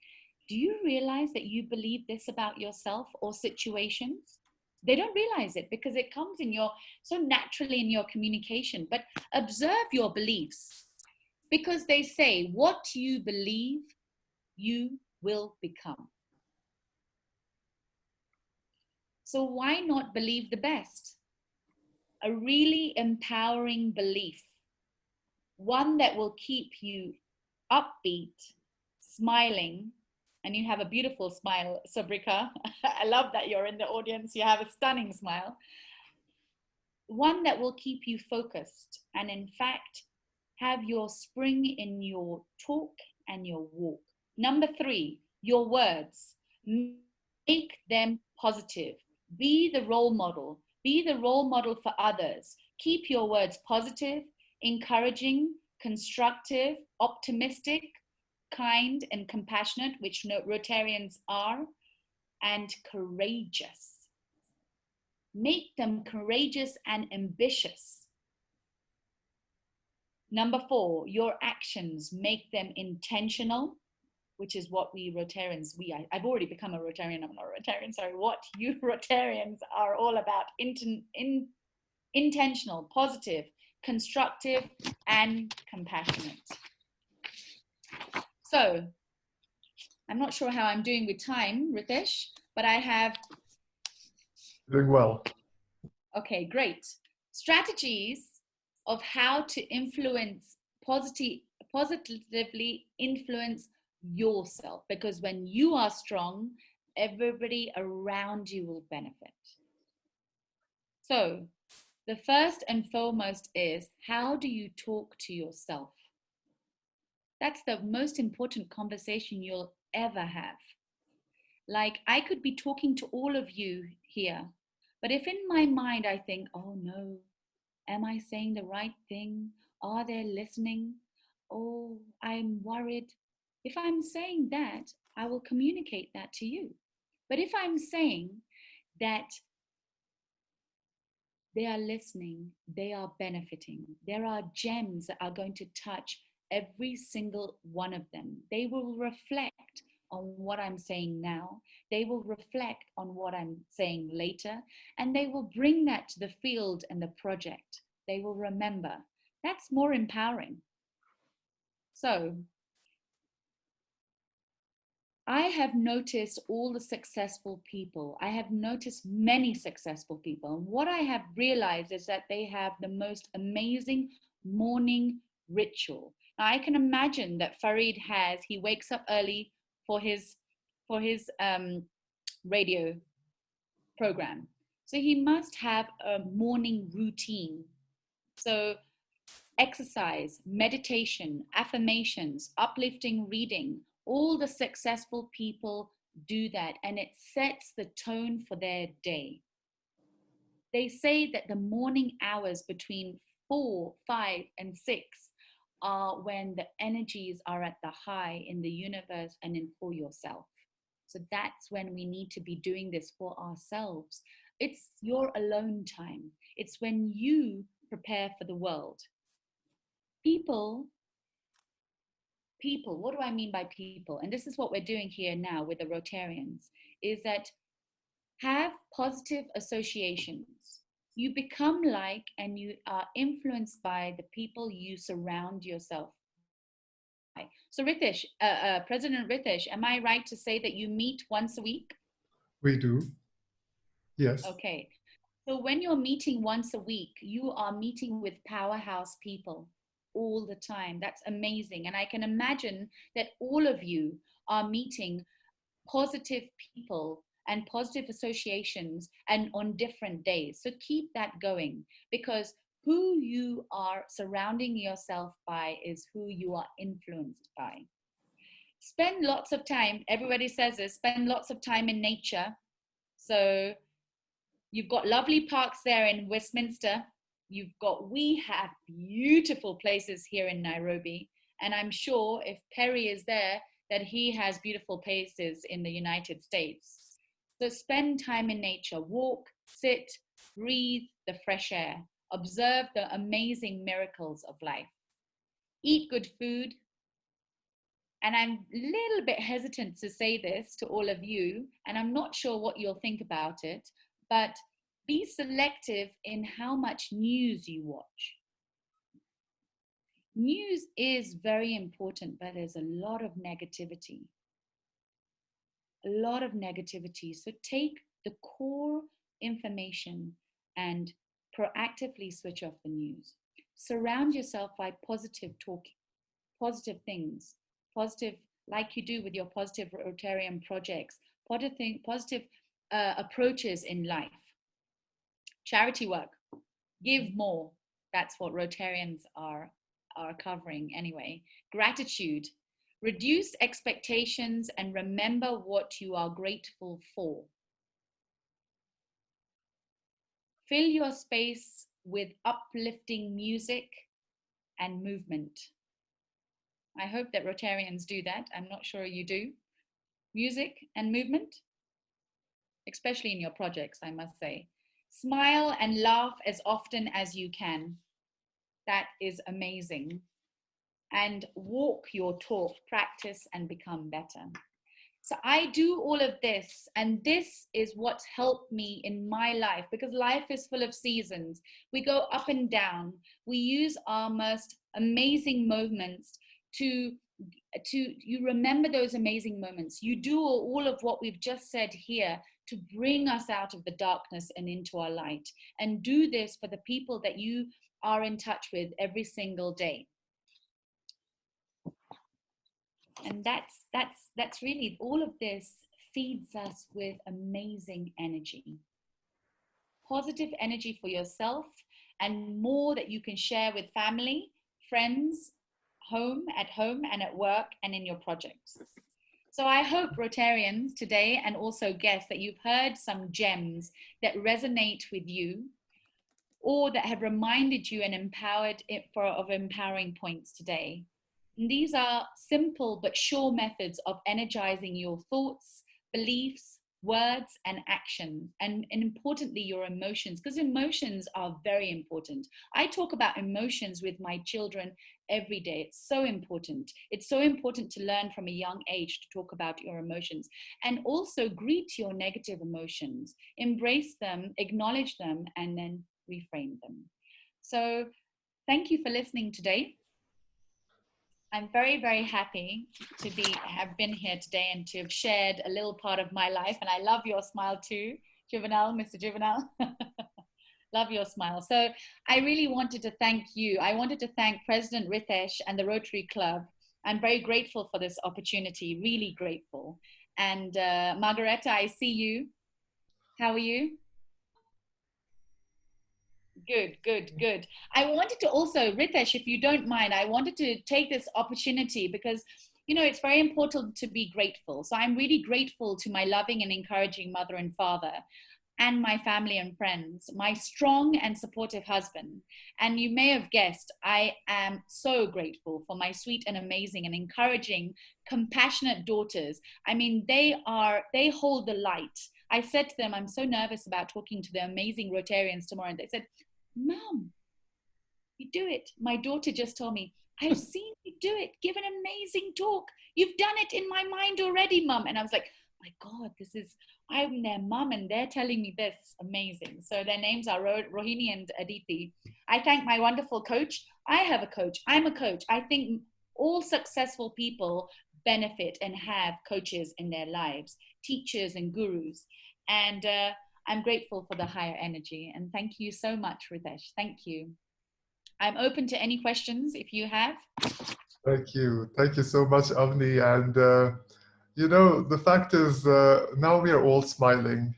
do you realize that you believe this about yourself or situations? They don't realize it because it comes so naturally in your communication. But observe your beliefs, because they say what you believe, you will become. So why not believe the best? A really empowering belief, one that will keep you upbeat, smiling. And you have a beautiful smile, Sabrika. I love that you're in the audience. You have a stunning smile. One that will keep you focused and, in fact, have your spring in your talk and your walk. Number three, your words. Make them positive. Be the role model. Be the role model for others. Keep your words positive, encouraging, constructive, optimistic, kind and compassionate, which Rotarians are, and courageous. Make them courageous and ambitious. Number four, your actions, make them intentional, which is what we Rotarians, I've already become a Rotarian, I'm not a Rotarian, sorry, what you Rotarians are all about, intentional, positive, constructive, and compassionate. So, I'm not sure how I'm doing with time, Ritesh, but I have...
Doing well.
Okay, great. strategies of how to influence positively influence yourself, because when you are strong, everybody around you will benefit. So the first and foremost is, how do you talk to yourself? That's the most important conversation you'll ever have. Like, I could be talking to all of you here, but if in my mind I think, oh no, am I saying the right thing? Are they listening? Oh, I'm worried. If I'm saying that, I will communicate that to you. But if I'm saying that they are listening, they are benefiting, there are gems that are going to touch every single one of them. They will reflect on what I'm saying now. They will reflect on what I'm saying later, and they will bring that to the field and the project. They will remember. That's more empowering. So I have noticed all the successful people. I have noticed many successful people. And what I have realized is that they have the most amazing morning ritual. Now, I can imagine that Farid has, he wakes up early for his radio program. So he must have a morning routine. So exercise, meditation, affirmations, uplifting reading, all the successful people do that, and it sets the tone for their day. They say that the morning hours between 4, 5, and 6 are when the energies are at the high in the universe and for yourself. So that's when we need to be doing this for ourselves. It's your alone time. It's when you prepare for the world. People, what do I mean by people? And this is what we're doing here now with the Rotarians, is that have positive associations. You become like and you are influenced by the people you surround yourself by. So Ritesh, President Ritesh, am I right to say that you meet once a week?
We do, yes.
Okay. So when you're meeting once a week, you are meeting with powerhouse people all the time. That's amazing. And I can imagine that all of you are meeting positive people and positive associations and on different days. So keep that going, because who you are surrounding yourself by is who you are influenced by. Spend lots of time, everybody says this, spend lots of time in nature. So you've got lovely parks there in Westminster. We have beautiful places here in Nairobi. And I'm sure if Perry is there, that he has beautiful places in the United States. So spend time in nature, walk, sit, breathe the fresh air, observe the amazing miracles of life. Eat good food. And I'm a little bit hesitant to say this to all of you, and I'm not sure what you'll think about it, but be selective in how much news you watch. News is very important, but there's a lot of negativity. A lot of negativity. So take the core information and proactively switch off the news. Surround yourself by positive talk, positive things, positive, like you do with your positive Rotarian projects, positive approaches in life. Charity work, give more. That's what Rotarians are covering anyway. Gratitude, reduce expectations and remember what you are grateful for. Fill your space with uplifting music and movement. I hope that Rotarians do that. I'm not sure you do. Music and movement, especially in your projects, I must say. Smile and laugh as often as you can. That is amazing. And walk your talk, practice and become better. So I do all of this, and this is what's helped me in my life, because life is full of seasons. We go up and down. We use our most amazing moments to you remember those amazing moments. You do all of what we've just said here to bring us out of the darkness and into our light, and do this for the people that you are in touch with every single day. And that's really, all of this feeds us with amazing energy, positive energy for yourself, and more that you can share with family, friends, at home and at work and in your projects. So I hope, Rotarians, today, and also guests, that you've heard some gems that resonate with you, or that have reminded you and empowered it of empowering points today. And these are simple but sure methods of energizing your thoughts, beliefs, words, and action, and importantly, your emotions, because emotions are very important. I talk about emotions with my children every day. It's so important. It's so important to learn from a young age to talk about your emotions, and also greet your negative emotions, embrace them, acknowledge them, and then reframe them. So thank you for listening today. I'm very, very happy to have been here today and to have shared a little part of my life. And I love your smile too, Juvenal, Mr. Juvenal. Love your smile. So I really wanted to thank you. I wanted to thank President Ritesh and the Rotary Club. I'm very grateful for this opportunity, really grateful. And Margareta, I see you. How are you? Good, good, good. I wanted to also, Ritesh, if you don't mind, I wanted to take this opportunity because, you know, it's very important to be grateful. So I'm really grateful to my loving and encouraging mother and father, and my family and friends, my strong and supportive husband. And you may have guessed, I am so grateful for my sweet and amazing and encouraging, compassionate daughters. I mean, they hold the light. I said to them, I'm so nervous about talking to the amazing Rotarians tomorrow. And they said, Mom, you do it. My daughter just told me, I've seen you do it. Give an amazing talk. You've done it in my mind already, Mom. And I was like, my God, I'm their mom and they're telling me this. Amazing. So their names are Rohini and Aditi. I thank my wonderful coach. I have a coach. I'm a coach. I think all successful people benefit and have coaches in their lives, teachers and gurus. And I'm grateful for the higher energy. And thank you so much, Ritesh. Thank you. I'm open to any questions if you have.
Thank you. Thank you so much, Avni. And you know, the fact is, now we are all smiling.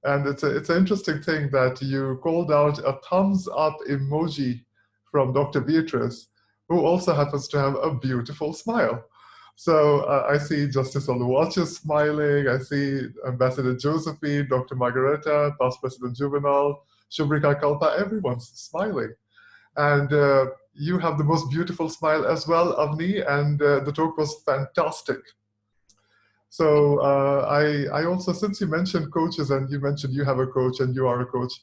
And it's an interesting thing that you called out a thumbs up emoji from Dr. Beatrice, who also happens to have a beautiful smile. So I see Justice Oluwache is smiling. I see Ambassador Josephine, Dr. Margareta, Past President Juvenal, Shubrika Kalpa, everyone's smiling. And you have the most beautiful smile as well, Avni, and the talk was fantastic. So I also, since you mentioned coaches and you mentioned you have a coach and you are a coach,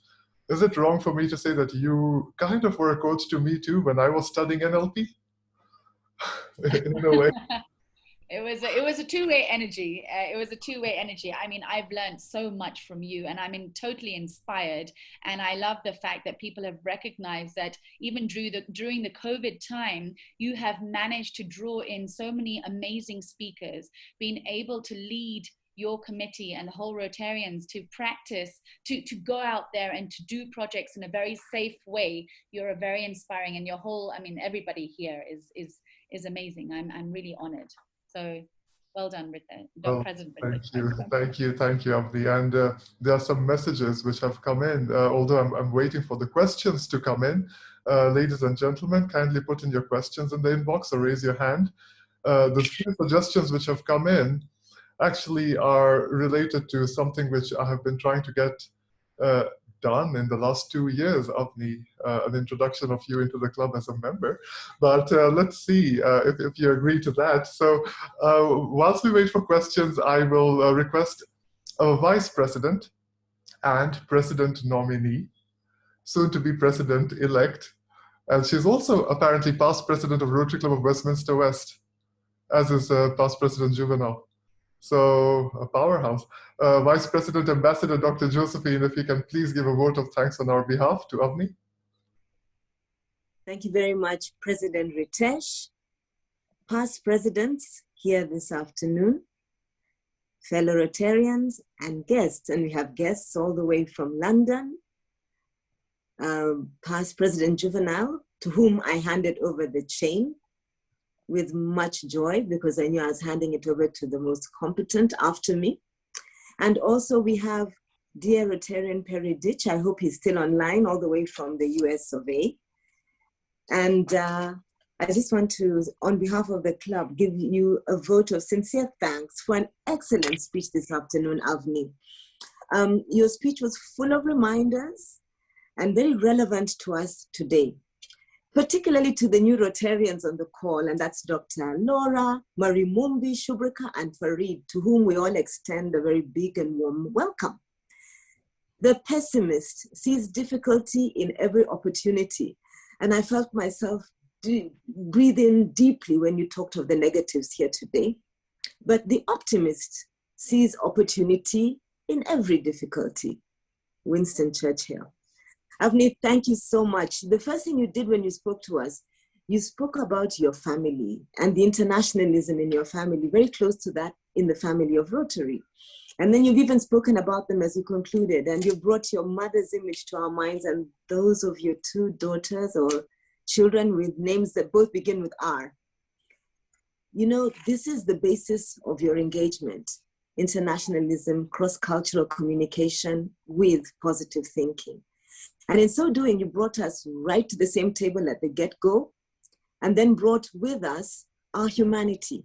is it wrong for me to say that you kind of were a coach to me too when I was studying NLP? In a way.
It was a two-way energy. It was a two-way energy. I mean, I've learned so much from you, and I'm totally inspired. And I love the fact that people have recognized that even during the COVID time, you have managed to draw in so many amazing speakers, being able to lead your committee and the whole Rotarians to practice, to go out there and to do projects in a very safe way. You're very inspiring, and your whole, I mean, everybody here is amazing. I'm really honored. So well done, President.
Thank you, Avni. And there are some messages which have come in, although I'm waiting for the questions to come in. Ladies and gentlemen, kindly put in your questions in the inbox or raise your hand. The few suggestions which have come in actually are related to something which I have been trying to get done in the last 2 years, Avni, an introduction of you into the club as a member. But let's see if you agree to that. So whilst we wait for questions, I will request a vice president and president nominee, soon to be president-elect. And she's also apparently past president of Rotary Club of Westminster West, as is past president Juvenal. So a powerhouse. Vice President Ambassador Dr. Josephine, if you can please give a vote of thanks on our behalf to Avni.
Thank you very much, President Ritesh. past presidents here this afternoon, fellow Rotarians and guests, and we have guests all the way from London, past President Juvenile, to whom I handed over the chain with much joy because I knew I was handing it over to the most competent after me. And also we have dear Rotarian Perry Ditch. I hope he's still online all the way from the US of A. And I just want to, on behalf of the club, give you a vote of sincere thanks for an excellent speech this afternoon, Avni. Your speech was full of reminders and very relevant to us today, particularly to the new Rotarians on the call, and that's Dr. Laura, Marie Mumbi, Shubrika, and Farid, to whom we all extend a very big and warm welcome. The pessimist sees difficulty in every opportunity, and I felt myself breathe in deeply when you talked of the negatives here today. But the optimist sees opportunity in every difficulty. Winston Churchill. Avni, thank you so much. The first thing you did when you spoke to us, you spoke about your family and the internationalism in your family, very close to that in the family of Rotary. And then you've even spoken about them as you concluded, and you brought your mother's image to our minds and those of your two daughters or children with names that both begin with R. You know, this is the basis of your engagement: internationalism, cross-cultural communication with positive thinking. And in so doing, you brought us right to the same table at the get-go, and then brought with us our humanity,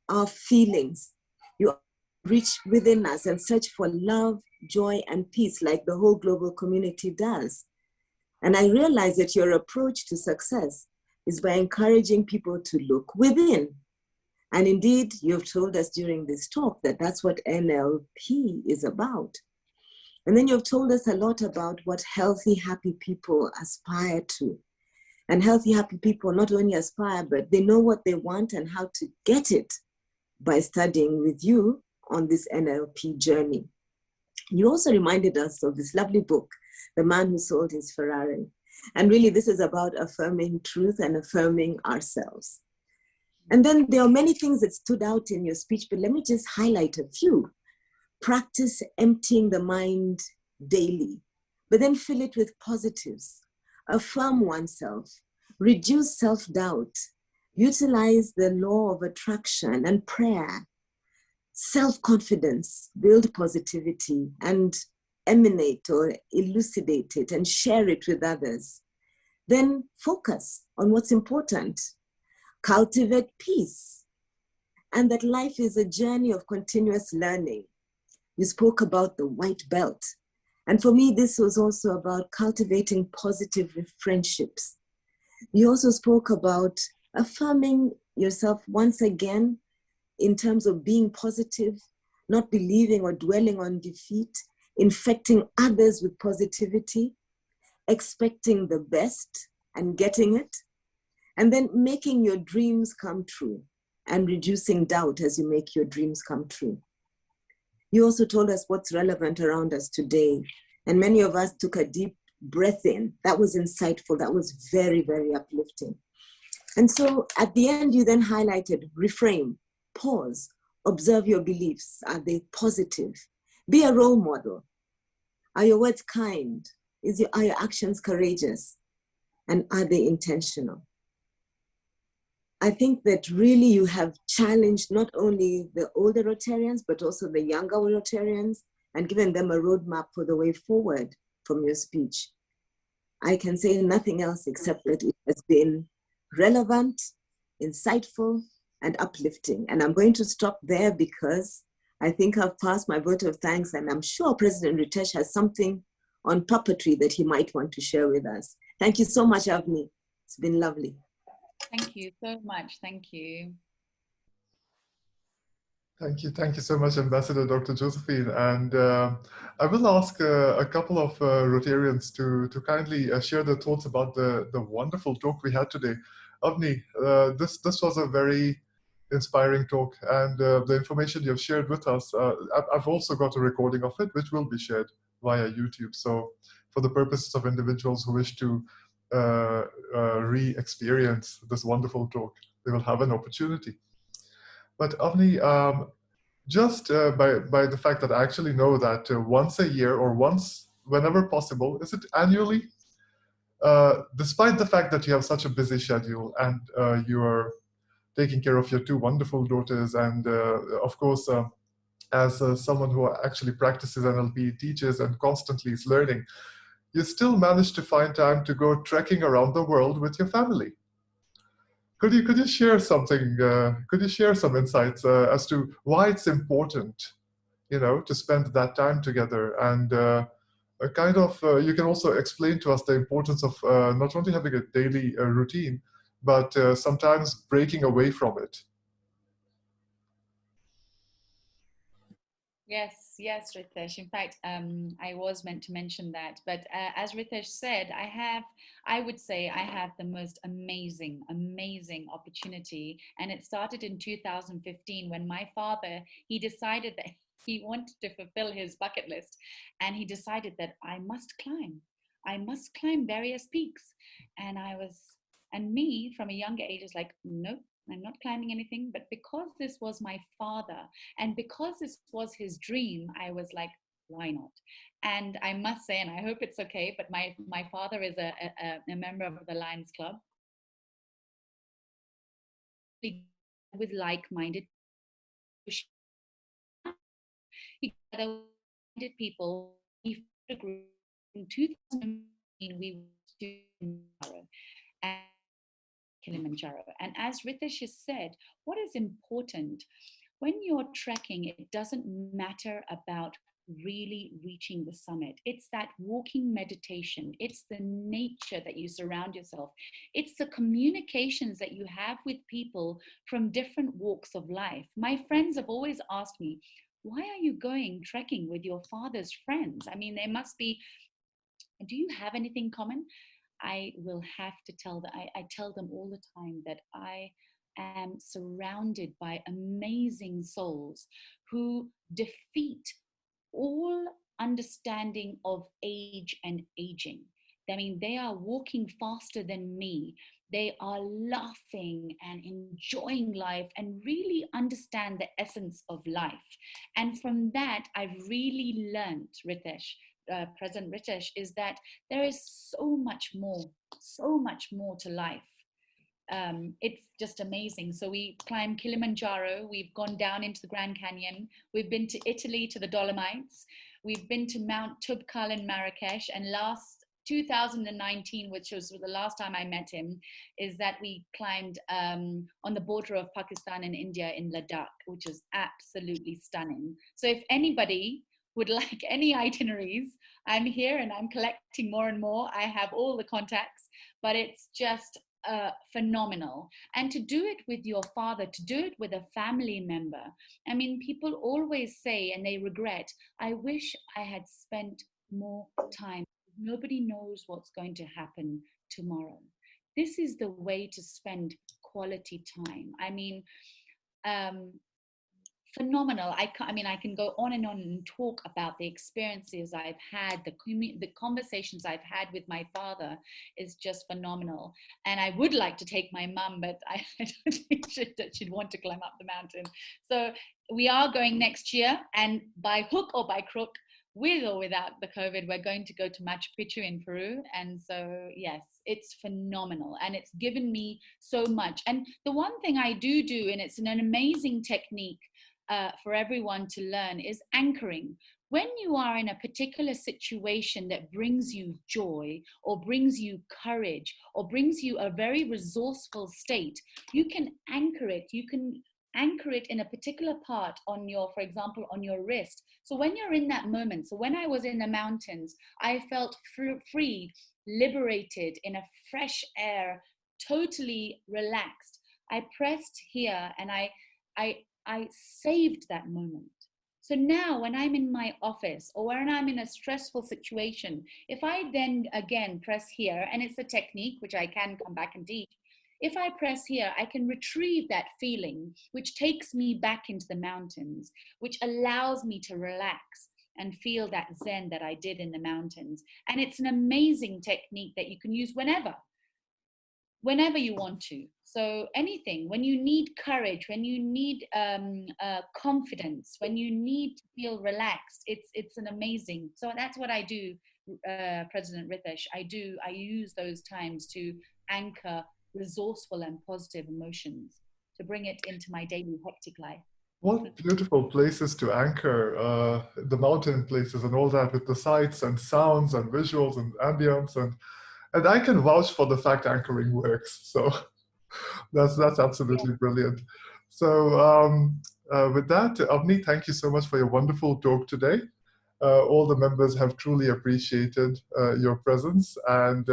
our feelings. You reach within us and search for love, joy, and peace like the whole global community does. And I realize that your approach to success is by encouraging people to look within. And indeed, you've told us during this talk that that's what NLP is about. And then you've told us a lot about what healthy, happy people aspire to. And healthy, happy people not only aspire, but they know what they want and how to get it by studying with you on this NLP journey. You also reminded us of this lovely book, The Man Who Sold His Ferrari. And really, this is about affirming truth and affirming ourselves. And then there are many things that stood out in your speech, but let me just highlight a few. Practice emptying the mind daily, but then fill it with positives. Affirm oneself, reduce self-doubt, utilize the law of attraction and prayer, self-confidence, build positivity, and emanate or elucidate it and share it with others. Then focus on what's important. Cultivate peace, and that life is a journey of continuous learning. You spoke about the white belt. And for me, this was also about cultivating positive friendships. You also spoke about affirming yourself once again in terms of being positive, not believing or dwelling on defeat, infecting others with positivity, expecting the best and getting it, and then making your dreams come true and reducing doubt as you make your dreams come true. You also told us what's relevant around us today. And many of us took a deep breath in. That was insightful. That was very, very uplifting. And so at the end, you then highlighted reframe, pause, observe your beliefs. Are they positive? Be a role model. Are your words kind? Are your actions courageous? And are they intentional? I think that really you have challenged not only the older Rotarians, but also the younger Rotarians and given them a roadmap for the way forward from your speech. I can say nothing else except that it has been relevant, insightful, and uplifting. And I'm going to stop there because I think I've passed my vote of thanks, and I'm sure President Ritesh has something on puppetry that he might want to share with us. Thank you so much, Avni. It's been lovely.
Thank you so much. Thank you.
Thank you so much, Ambassador Dr. Josephine. And I will ask a couple of Rotarians to kindly share their thoughts about the wonderful talk we had today. Avni, this was a very inspiring talk, and the information you've shared with us, I've also got a recording of it, which will be shared via YouTube. So for the purposes of individuals who wish to re-experience this wonderful talk, they will have an opportunity. But Avni, just by the fact that I actually know that once a year or once, whenever possible, is it annually? Despite the fact that you have such a busy schedule and you are taking care of your two wonderful daughters, and of course, as someone who actually practices NLP, teaches, and constantly is learning, you still manage to find time to go trekking around the world with your family. Could you share something? Could you share some insights as to why it's important, to spend that time together? And you can also explain to us the importance of not only having a daily routine, but sometimes breaking away from it.
Yes, Ritesh. In fact, I was meant to mention that, but as Ritesh said, I would say I have the most amazing opportunity. And it started in 2015 when my father, he decided that he wanted to fulfill his bucket list. And he decided that I must climb various peaks. And me from a younger age is like, nope, I'm not climbing anything. But because this was my father and because this was his dream, I was like, why not? And I must say, and I hope it's okay, but my father is a member of the Lions Club with like-minded people. We formed a group in 2015. We went to Kilimanjaro. And as Ritesh has said, what is important when you're trekking, it doesn't matter about really reaching the summit. It's that walking meditation. It's the nature that you surround yourself. It's the communications that you have with people from different walks of life. My friends have always asked me, why are you going trekking with your father's friends? I mean, there must be, do you have anything common? I will have to tell them, I tell them all the time that I am surrounded by amazing souls who defeat all understanding of age and aging. I mean, they are walking faster than me. They are laughing and enjoying life and really understand the essence of life. And from that, I've really learned, Ritesh, President Ritesh, is that there is so much more to life. It's just amazing. So we climbed Kilimanjaro, we've gone down into the Grand Canyon, we've been to Italy, to the Dolomites, we've been to Mount Tubkal in Marrakesh, and last 2019, which was the last time I met him, is that we climbed on the border of Pakistan and India in Ladakh, which is absolutely stunning. So if anybody would like any itineraries, I'm here and I'm collecting more and more. I have all the contacts, but it's just phenomenal. And to do it with your father, to do it with a family member. I mean, people always say, and they regret, I wish I had spent more time. Nobody knows what's going to happen tomorrow. This is the way to spend quality time. I mean, phenomenal. I can go on and talk about the experiences I've had, the conversations I've had with my father is just phenomenal. And I would like to take my mum, but I don't think she'd want to climb up the mountain. So we are going next year, and by hook or by crook, with or without the COVID, we're going to go to Machu Picchu in Peru. And so, yes, it's phenomenal. And it's given me so much. And the one thing I do, and it's an amazing technique for everyone to learn, is anchoring. When you are in a particular situation that brings you joy or brings you courage or brings you a very resourceful state, you can anchor it. You can anchor it in a particular part on your, for example, on your wrist. So when you're in that moment, so when I was in the mountains, I felt free, liberated, in a fresh air, totally relaxed. I pressed here and I saved that moment. So now when I'm in my office or when I'm in a stressful situation, if I then again press here, and it's a technique which I can come back and teach, if I press here, I can retrieve that feeling, which takes me back into the mountains, which allows me to relax. and feel that Zen that I did in the mountains. And it's an amazing technique that you can use whenever you want to. So anything, when you need courage, when you need confidence, when you need to feel relaxed, it's an amazing. So that's what I do, President Ritesh. I use those times to anchor resourceful and positive emotions, to bring it into my daily hectic life.
What beautiful places to anchor, the mountain places and all that, with the sights and sounds and visuals and ambience, and I can vouch for the fact anchoring works. So that's absolutely brilliant. So with that, Avni, thank you so much for your wonderful talk today. All the members have truly appreciated your presence, and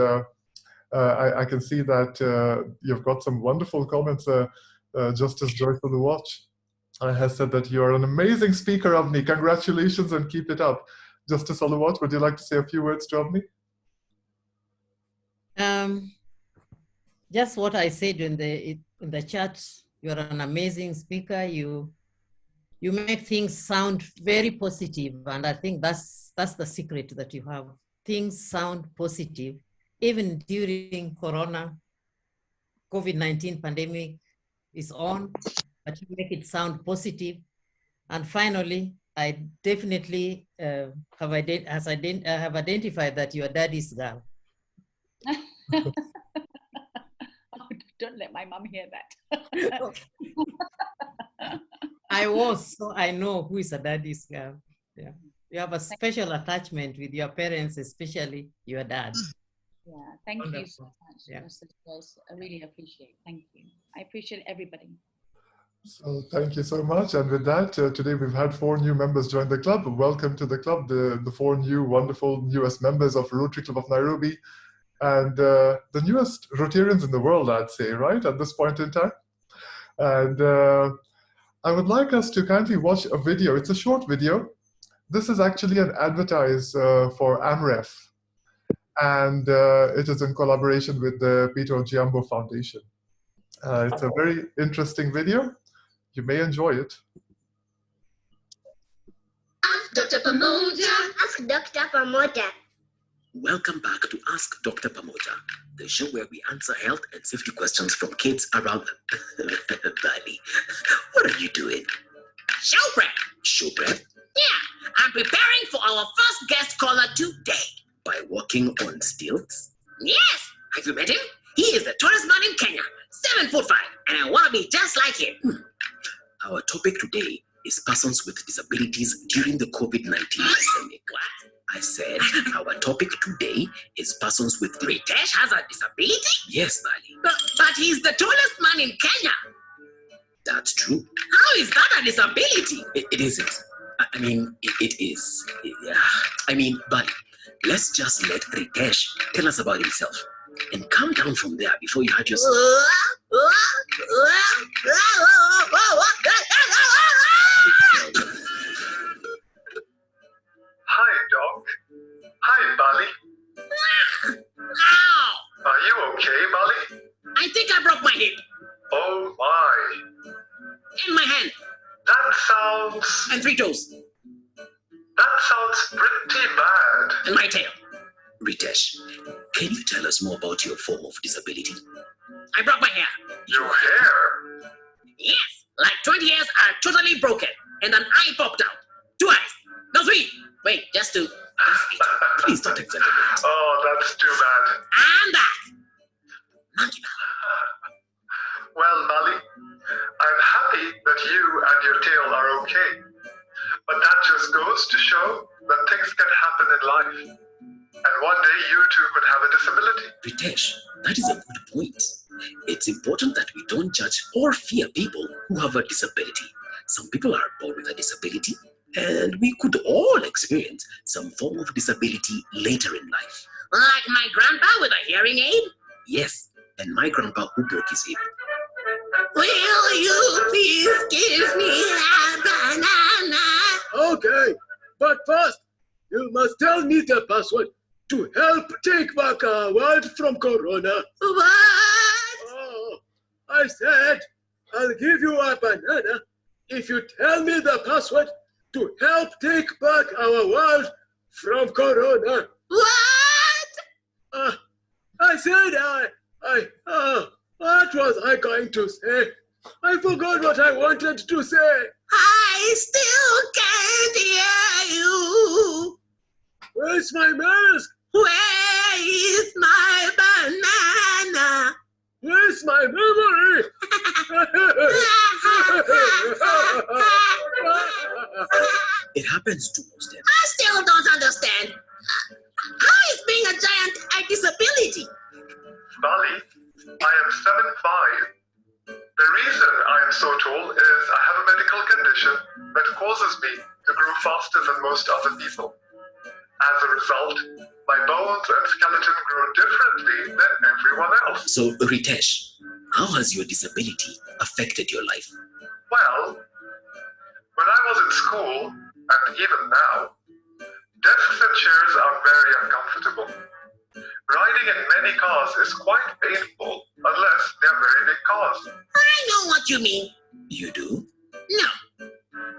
I can see that you've got some wonderful comments. Justice Joyce on the watch has said that you are an amazing speaker, Avni. Congratulations and keep it up. Justice Aluwat, would you like to say a few words to Avni?
Just what I said in the chat. You're an amazing speaker. You make things sound very positive, and I think that's the secret that you have. Things sound positive, even during Corona, COVID-19 pandemic is on, but you make it sound positive. And finally, I definitely have identified that you're daddy's girl.
Don't let my mom hear that.
I was, so I know who is a daddy's girl. Yeah, you have a special attachment with your parents, especially your dad.
Yeah, thank
Wonderful.
You so much.
Yeah.
I really appreciate. Thank you. I appreciate everybody.
So thank you so much. And with that, today we've had 4 new members join the club. Welcome to the club, the 4 new wonderful newest members of Rotary Club of Nairobi, and the newest Rotarians in the world, I'd say, right, at this point in time. And I would like us to kindly watch a video. It's a short video. This is actually an advertise for AMREF, and it is in collaboration with the Peter Ojiambo Foundation. It's a very interesting video. You may enjoy it.
Ask Dr. Pamoja. Ask Dr. Pamoja. Welcome back to Ask Dr. Pamoja, the show where we answer health and safety questions from kids around Bali. What are you doing? Show prep. Show prep? Yeah, I'm preparing for our first guest caller today. By walking on stilts? Yes. Have you met him? He is the tallest man in Kenya, 7'5", and I want to be just like him. Our topic today is persons with disabilities during the COVID-19 pandemic. What? I said our topic today is persons with... Ritesh has a disability? Yes, Bali. But he's the tallest man in Kenya. That's true. How is that a disability? It isn't. I mean, it is. Yeah. I mean, Bali, let's just let Ritesh tell us about himself. And come down from there before you hurt yourself.
Hi, Doc. Hi, Bali.
Ow!
Are you okay, Bali?
I think I broke my hip.
Oh, my.
And my hand.
That sounds...
And 3 toes.
That sounds pretty bad.
And my tail. Ritesh, can you tell us more about your form of disability? I broke my hair.
Your hair?
Yes, like 20 hairs are totally broken, and an eye popped out. 2 eyes. No, 3. Wait, just 2. Please don't exaggerate.
Oh, that's too bad.
And that. Monkey
Well, Bali, I'm happy that you and your tail are okay. But that just goes to show that things can happen in life. And one day you too could have a disability.
Ritesh, that is a good point. It's important that we don't judge or fear people who have a disability. Some people are born with a disability, and we could all experience some form of disability later in life. Like my grandpa with a hearing aid? Yes, and my grandpa who broke his hip. Will you please give me a banana?
Okay, but first, you must tell me the password to help take back our world from Corona.
What?
Oh, I said I'll give you a banana if you tell me the password to help take back our world from Corona.
What?
I said what was I going to say? I forgot what I wanted to say.
I still can't hear you.
Where's my mask?
Where is my banana?
Where's my memory?
It happens to most of them.
I still don't understand. How is being a giant a disability?
Bali, I am 7'5". The reason I am so tall is I have a medical condition that causes me to grow faster than most other people. As a result, my bones and skeleton grow differently than everyone else.
So, Ritesh, how has your disability affected your life?
Well, when I was in school, and even now, desks and chairs are very uncomfortable. Riding in many cars is quite painful unless they're very big cars.
I know what you mean.
You do?
No.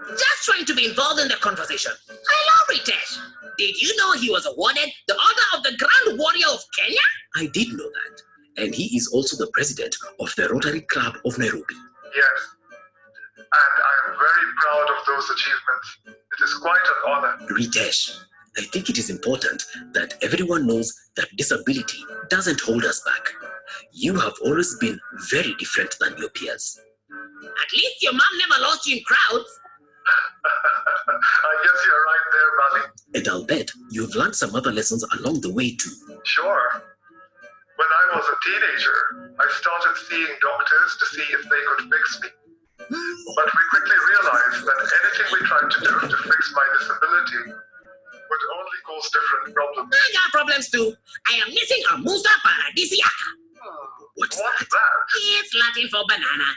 Just trying to be involved in the conversation. I love Ritesh. Did you know he was awarded the Order of the Grand Warrior of Kenya?
I did know that. And he is also the president of the Rotary Club of Nairobi.
Yes. And I am very proud of those achievements. It is quite an honor.
Ritesh, I think it is important that everyone knows that disability doesn't hold us back. You have always been very different than your peers.
At least your mom never lost you in crowds.
I guess you're right there, Bali.
And I'll bet you've learned some other lessons along the way too.
Sure. When I was a teenager, I started seeing doctors to see if they could fix me. But we quickly realized that anything we tried to do to fix my disability would only cause different problems.
I got problems too. I am missing a musa paradisiaca.
What's
that?
It's Latin for banana.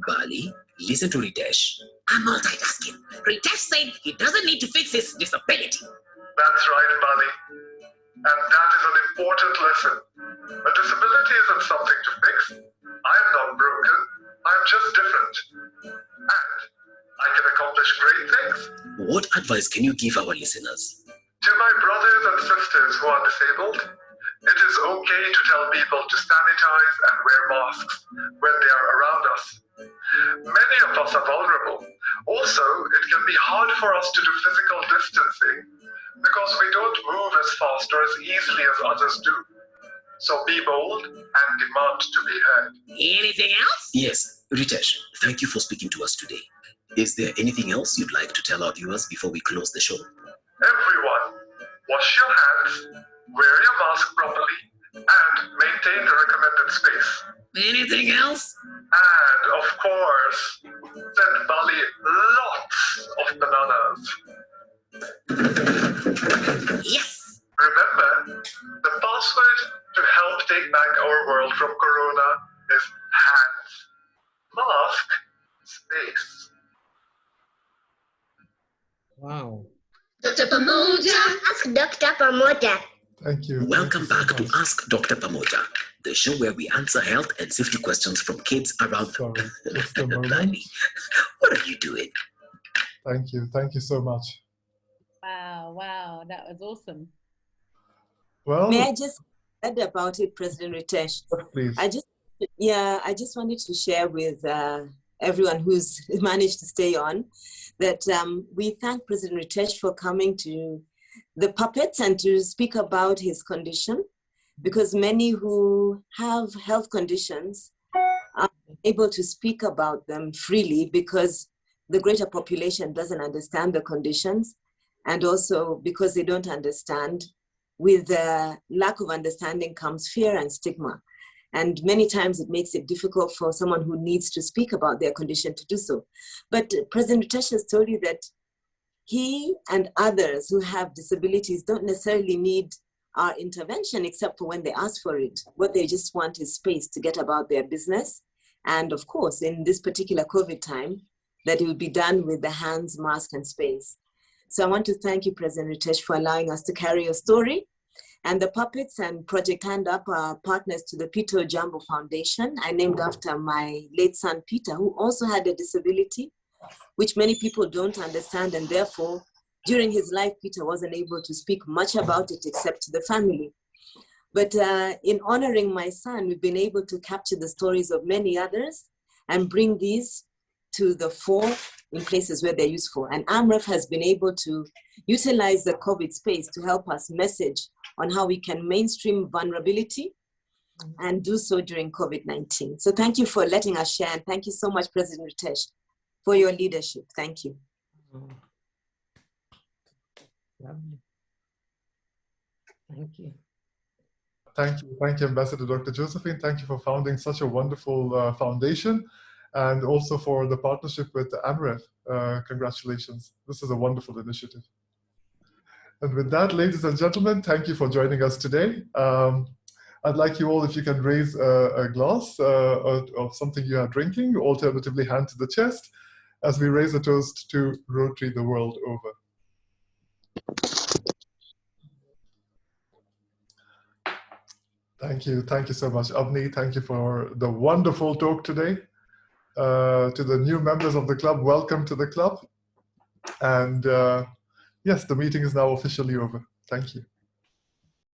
Bali, listen to Ritesh.
I'm multitasking. Ritesh said he doesn't need to fix his disability.
That's right, Bali. And that is an important lesson. A disability isn't something to fix. I'm not broken. I'm just different. And I can accomplish great things.
What advice can you give our listeners?
To my brothers and sisters who are disabled, it is okay to tell people to sanitize and wear masks when they are around us. Many of us are vulnerable. Also, it can be hard for us to do physical distancing because we don't move as fast or as easily as others do. So be bold and demand to be heard.
Anything else?
Yes, Ritesh, thank you for speaking to us today. Is there anything else you'd like to tell our viewers before we close the show?
Everyone, wash your hands, wear your mask properly, and maintain the recommended space.
Anything else?
And of course, send Bali lots of bananas.
Yes.
Remember, the password to help take back our world from Corona is hands, mask, space.
Wow.
Dr. Pamoja, ask Dr. Pamoja.
Thank you.
Welcome back to Ask Dr. Pamoja, the show where we answer health and safety questions from kids around
Sorry, just a moment.
What are you doing?
Thank you. Thank you so much.
Wow, that was awesome.
Well,
may I just add about it, President Ritesh?
Please.
I just wanted to share with everyone who's managed to stay on that we thank President Ritesh for coming to the puppets and to speak about his condition, because many who have health conditions are able to speak about them freely because the greater population doesn't understand the conditions, and also because they don't understand. With the lack of understanding comes fear and stigma. And many times it makes it difficult for someone who needs to speak about their condition to do so. But President Ritesh has told you that he and others who have disabilities don't necessarily need our intervention except for when they ask for it. What they just want is space to get about their business. And of course, in this particular COVID time, that it will be done with the hands, mask, and space. So I want to thank you, President Ritesh, for allowing us to carry your story. And the puppets and Project Hand Up are partners to the Peter Ojambo Foundation. I named after my late son, Peter, who also had a disability, which many people don't understand, and therefore, during his life, Peter wasn't able to speak much about it except to the family. But in honoring my son, we've been able to capture the stories of many others and bring these to the fore in places where they're useful. And AMREF has been able to utilize the COVID space to help us message on how we can mainstream vulnerability and do so during COVID-19. So thank you for letting us share. And thank you so much, President Ritesh, for your leadership. Thank you.
Lovely. Thank you.
Thank you, Ambassador Dr. Josephine. Thank you for founding such a wonderful foundation, and also for the partnership with AMREF. Congratulations. This is a wonderful initiative. And with that, ladies and gentlemen, thank you for joining us today. I'd like you all, if you can raise a glass of something you are drinking, alternatively hand to the chest, as we raise a toast to Rotary the world over. Thank you so much, Avni. Thank you for the wonderful talk today. To the new members of the club, welcome to the club. And yes, the meeting is now officially over. Thank you.